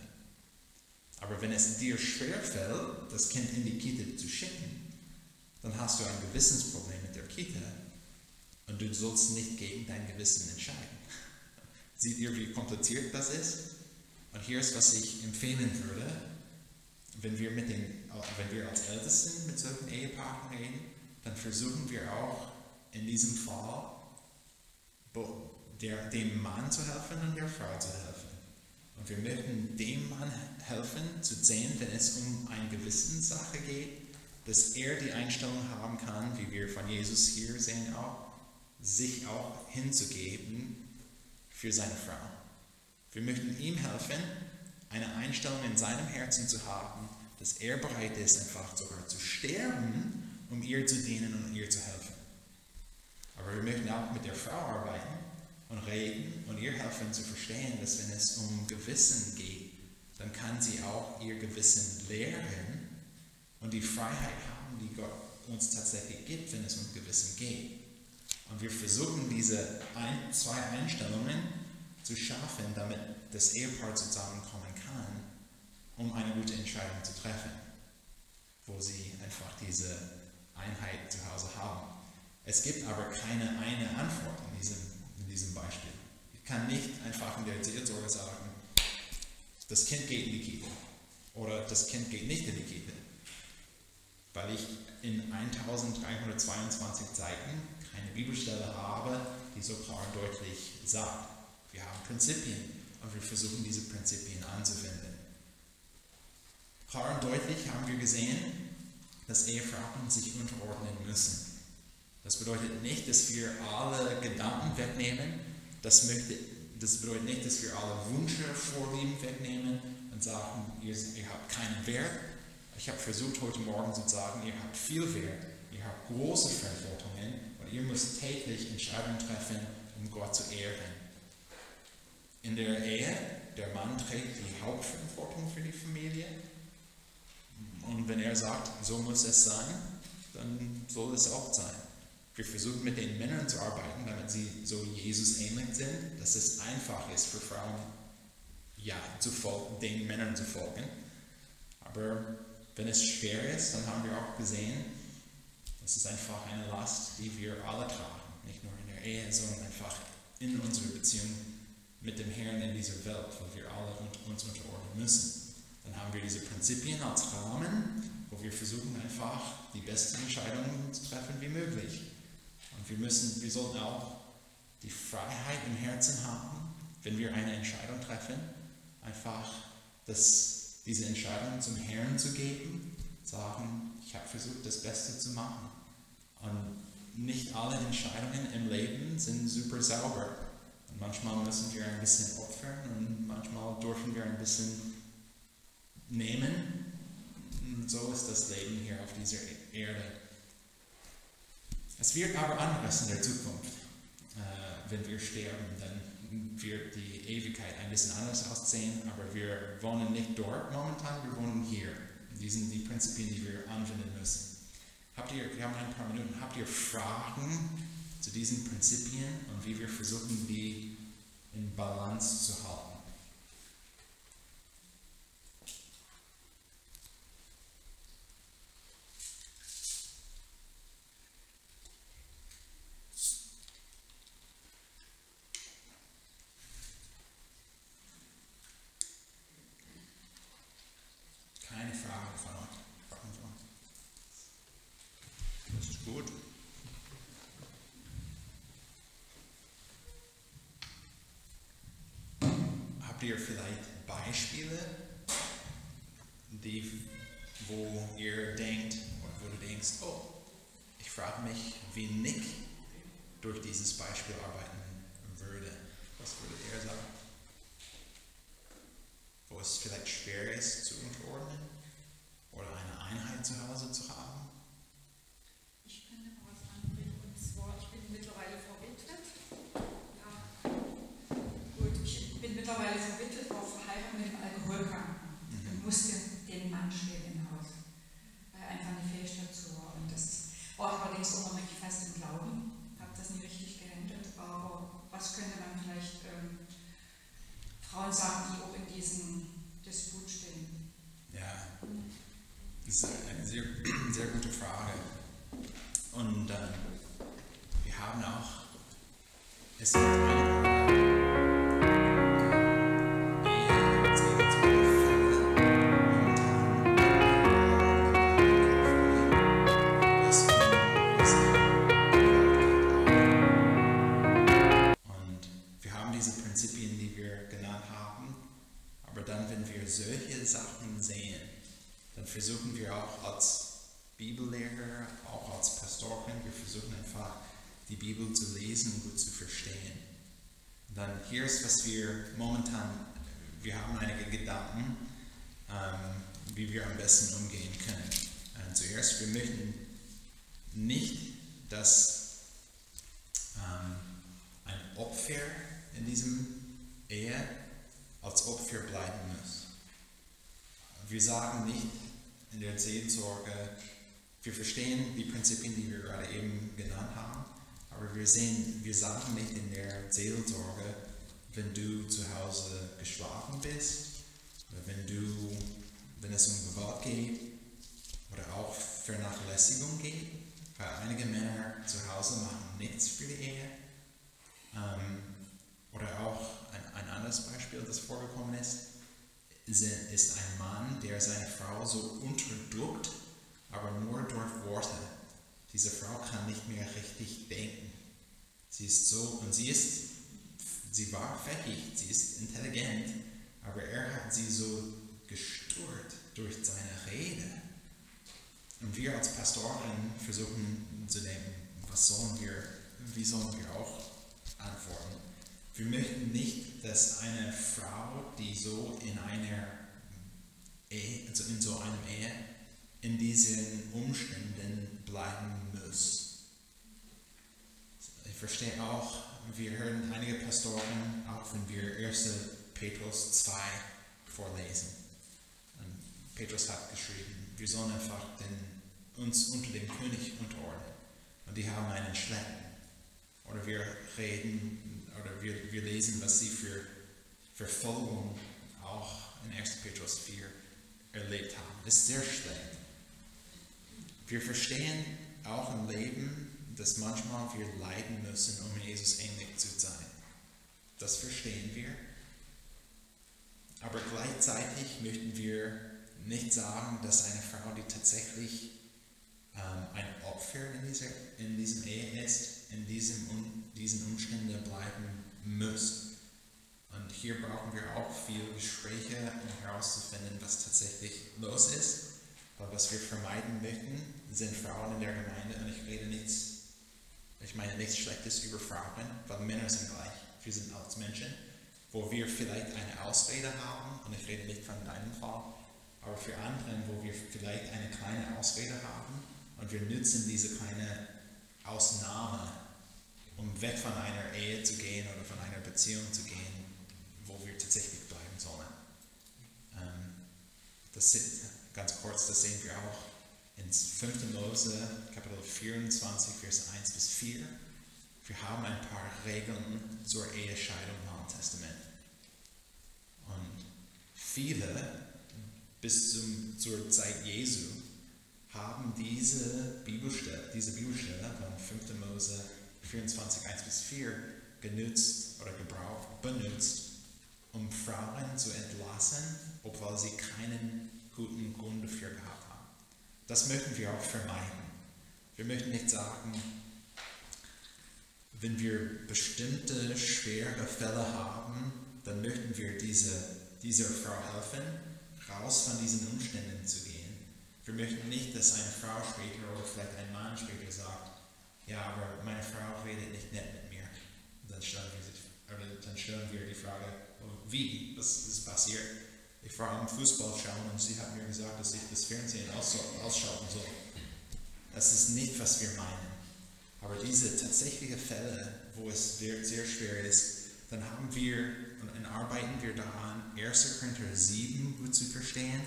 Aber wenn es dir schwerfällt, das Kind in die Kita zu schicken, dann hast du ein Gewissensproblem mit der Kita und du sollst nicht gegen dein Gewissen entscheiden. Seht ihr, wie kompliziert das ist? Und hier ist, was ich empfehlen würde, wenn wir als Ältesten mit solchen Ehepaaren reden, dann versuchen wir auch in diesem Fall dem Mann zu helfen und der Frau zu helfen. Und wir möchten dem Mann helfen, zu sehen, wenn es um eine Gewissenssache geht, dass er die Einstellung haben kann, wie wir von Jesus hier sehen auch, sich auch hinzugeben für seine Frau. Wir möchten ihm helfen, eine Einstellung in seinem Herzen zu haben, dass er bereit ist, einfach sogar zu sterben, um ihr zu dienen und ihr zu helfen. Aber wir möchten auch mit der Frau arbeiten und reden und ihr helfen zu verstehen, dass wenn es um Gewissen geht, dann kann sie auch ihr Gewissen lehren und die Freiheit haben, die Gott uns tatsächlich gibt, wenn es um Gewissen geht. Und wir versuchen diese 2 Einstellungen zu schaffen, damit das Ehepaar zusammenkommen kann, um eine gute Entscheidung zu treffen, wo sie einfach diese Einheit zu Hause haben. Es gibt aber keine eine Antwort in diesem Beispiel. Ich kann nicht einfach in der Seelsorge sagen, das Kind geht in die Kita oder das Kind geht nicht in die Kita, weil ich in 1322 Seiten keine Bibelstelle habe, die so klar und deutlich sagt. Wir haben Prinzipien und wir versuchen diese Prinzipien anzuwenden. Klar und deutlich haben wir gesehen, dass Ehefrauen sich unterordnen müssen. Das bedeutet nicht, dass wir alle Gedanken wegnehmen. Das bedeutet nicht, dass wir alle Wünsche, Vorlieben wegnehmen und sagen, ihr habt keinen Wert. Ich habe versucht, heute Morgen zu sagen, ihr habt viel Wert, ihr habt große Verantwortungen und ihr müsst täglich Entscheidungen treffen, um Gott zu ehren. In der Ehe, der Mann trägt die Hauptverantwortung für die Familie. Und wenn er sagt, so muss es sein, dann soll es auch sein. Wir versuchen mit den Männern zu arbeiten, damit sie so Jesus ähnlich sind, dass es einfach ist für Frauen, den Männern zu folgen. Aber wenn es schwer ist, dann haben wir auch gesehen, das ist einfach eine Last, die wir alle tragen. Nicht nur in der Ehe, sondern einfach in unserer Beziehung mit dem Herrn in dieser Welt, wo wir alle uns unterordnen müssen. Dann haben wir diese Prinzipien als Rahmen, wo wir versuchen einfach die besten Entscheidungen zu treffen wie möglich. Und wir sollten auch die Freiheit im Herzen haben, wenn wir eine Entscheidung treffen, einfach diese Entscheidung zum Herrn zu geben, sagen, ich habe versucht, das Beste zu machen. Und nicht alle Entscheidungen im Leben sind super sauber. Und manchmal müssen wir ein bisschen opfern und manchmal dürfen wir ein bisschen nehmen. Und so ist das Leben hier auf dieser Erde. Es wird aber anders in der Zukunft. Wenn wir sterben, dann wird die Ewigkeit ein bisschen anders aussehen, aber wir wohnen nicht dort momentan, wir wohnen hier. Die sind die Prinzipien, die wir anwenden müssen. Wir haben ein paar Minuten, habt ihr Fragen zu diesen Prinzipien und wie wir versuchen, die in Balance zu halten? habt ihr vielleicht Beispiele, wo ihr denkt, oder wo du denkst, oh, ich frage mich, wie Nick durch dieses Beispiel arbeiten würde. Was würdet ihr sagen? Wo es vielleicht schwer ist zu unterordnen oder eine Einheit zu Hause zu haben? Ich könnte mal was anbringen, und zwar, ich bin mittlerweile verwitwet. Ja, gut, ich bin mittlerweile verwitwet, war verheiratet mit einem Alkoholiker und musste den Mann stehen im Haus, weil er einfach nicht fähig dazu war. Und das war allerdings auch noch nicht fest im Glauben, habe das nie richtig gehandelt, aber was könnte man vielleicht Frauen sagen, die auch in diesem Disput stehen? Ja, das ist eine sehr, sehr gute Frage. Und wir haben auch, es gibt eine Prinzipien, die wir genannt haben, aber dann, wenn wir solche Sachen sehen, dann versuchen wir auch als Bibellehrer, auch als Pastorin, wir versuchen einfach die Bibel zu lesen und gut zu verstehen. Und dann hier ist, was wir momentan, wir haben einige Gedanken, wie wir am besten umgehen können. Zuerst, wir möchten nicht, dass ein Opfer in diesem Ehe als Opfer bleiben muss. Wir sagen nicht in der Seelsorge, wir verstehen die Prinzipien, die wir gerade eben genannt haben, aber wir sagen nicht in der Seelsorge, wenn du zu Hause geschlafen bist, oder wenn es um Gewalt geht, oder auch Vernachlässigung geht, weil einige Männer zu Hause machen nichts für die Ehe. Oder auch ein anderes Beispiel, das vorgekommen ist ein Mann, der seine Frau so unterdrückt, aber nur durch Worte. Diese Frau kann nicht mehr richtig denken. Sie war fähig, sie ist intelligent, aber er hat sie so gestört durch seine Rede. Und wir als Pastoren versuchen zu denken, wie sollen wir auch antworten? Wir möchten nicht, dass eine Frau, die so in so einem Ehe, in diesen Umständen bleiben muss. Ich verstehe auch, wir hören einige Pastoren, auch wenn wir 1. Petrus 2 vorlesen. Und Petrus hat geschrieben, wir sollen einfach uns unter dem König unterordnen. Und die haben einen Schleppen. Oder wir lesen, was sie für Verfolgung auch in 1. Petrus 4 erlebt haben. Das ist sehr schlecht. Wir verstehen auch im Leben, dass manchmal wir leiden müssen, um Jesus ähnlich zu sein. Das verstehen wir. Aber gleichzeitig möchten wir nicht sagen, dass eine Frau, die tatsächlich ein Opfer in diesem Ehe ist, in diesen Umständen bleiben muss. Und hier brauchen wir auch viele Gespräche, um herauszufinden, was tatsächlich los ist. Weil was wir vermeiden möchten, sind Frauen in der Gemeinde. Und ich meine nichts Schlechtes über Frauen, weil Männer sind gleich. Wir sind als Menschen, wo wir vielleicht eine Ausrede haben, und ich rede nicht von deinem Fall, aber für andere, wo wir vielleicht eine kleine Ausrede haben und wir nutzen diese kleine Ausnahme, um weg von einer Ehe zu gehen oder von einer Beziehung zu gehen, wo wir tatsächlich bleiben sollen. Ganz kurz, das sehen wir auch in 5. Mose, Kapitel 24, Vers 1 bis 4. Wir haben ein paar Regeln zur Ehescheidung im Neuen Testament. Und viele, bis zur Zeit Jesu, haben diese Bibelstelle von 5. Mose 24, 1 bis 4 benutzt, um Frauen zu entlassen, obwohl sie keinen guten Grund dafür gehabt haben. Das möchten wir auch vermeiden. Wir möchten nicht sagen, wenn wir bestimmte schwere Fälle haben, dann möchten wir dieser Frau helfen, raus von diesen Umständen zu gehen. Wir möchten nicht, dass eine Frau später oder vielleicht ein Mann später sagt, ja, aber meine Frau redet nicht nett mit mir. Dann stellen wir die Frage, wie? Was ist passiert? Ich war am Fußball schauen und sie hat mir gesagt, dass ich das Fernsehen ausschalten soll. Das ist nicht, was wir meinen. Aber diese tatsächlichen Fälle, wo es sehr schwer ist, dann haben wir und arbeiten wir daran, 1. Korinther 7 gut zu verstehen.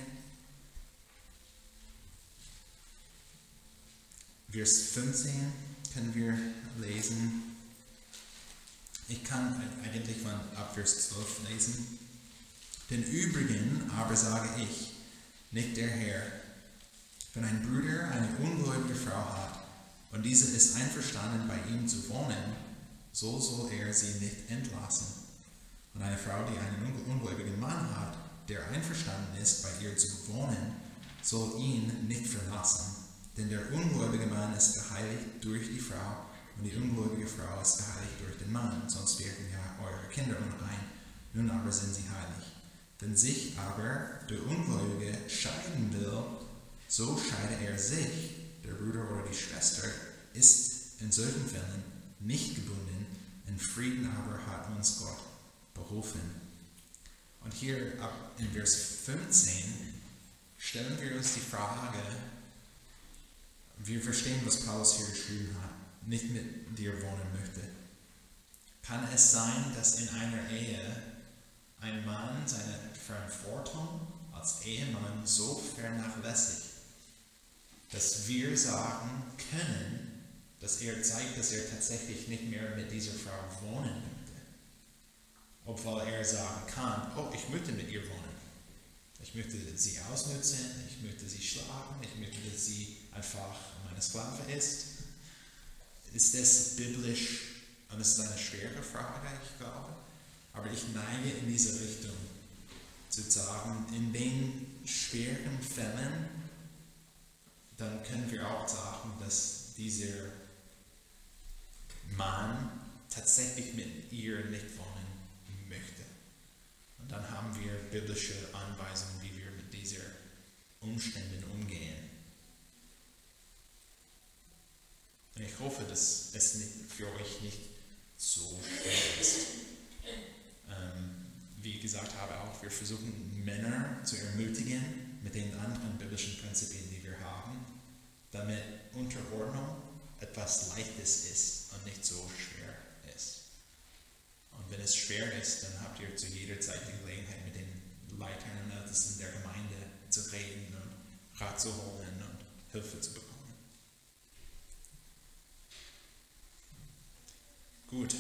Vers 15 können wir lesen. Ich kann eigentlich von ab Vers 12 lesen. Den Übrigen aber sage ich, nicht der Herr, wenn ein Bruder eine ungläubige Frau hat und diese ist einverstanden, bei ihm zu wohnen, so soll er sie nicht entlassen. Und eine Frau, die einen ungläubigen Mann hat, der einverstanden ist, bei ihr zu wohnen, soll ihn nicht verlassen. Denn der ungläubige Mann ist geheiligt durch die Frau und die ungläubige Frau ist geheiligt durch den Mann, sonst wären ja eure Kinder unrein, nun aber sind sie heilig. Wenn sich aber der Ungläubige scheiden will, so scheide er sich. Der Bruder oder die Schwester ist in solchen Fällen nicht gebunden, in Frieden aber hat uns Gott berufen. Und hier in Vers 15 stellen wir uns die Frage, wir verstehen, was Paulus hier geschrieben hat, nicht mit dir wohnen möchte. Kann es sein, dass in einer Ehe ein Mann seine Verantwortung als Ehemann so vernachlässigt, dass wir sagen können, dass er zeigt, dass er tatsächlich nicht mehr mit dieser Frau wohnen möchte. Obwohl er sagen kann, oh, ich möchte mit ihr wohnen. Ich möchte sie ausnutzen, ich möchte sie schlagen, ich möchte, dass sie einfach meine Sklave ist. Ist das biblisch? Und es ist eine schwere Frage, ich glaube. Aber ich neige in diese Richtung, zu sagen, in den schweren Fällen, dann können wir auch sagen, dass dieser Mann tatsächlich mit ihr nicht wohnen möchte. Und dann haben wir biblische Anweisungen, wie wir mit diesen Umständen umgehen. Und ich hoffe, dass es für euch nicht so schwer ist. Wie ich gesagt habe, auch wir versuchen Männer zu ermutigen mit den anderen biblischen Prinzipien, die wir haben, damit Unterordnung etwas Leichtes ist und nicht so schwer ist. Und wenn es schwer ist, dann habt ihr zu jeder Zeit die Gelegenheit, mit den Leitern und Ältesten der Gemeinde zu reden und Rat zu holen und Hilfe zu bekommen. Gut.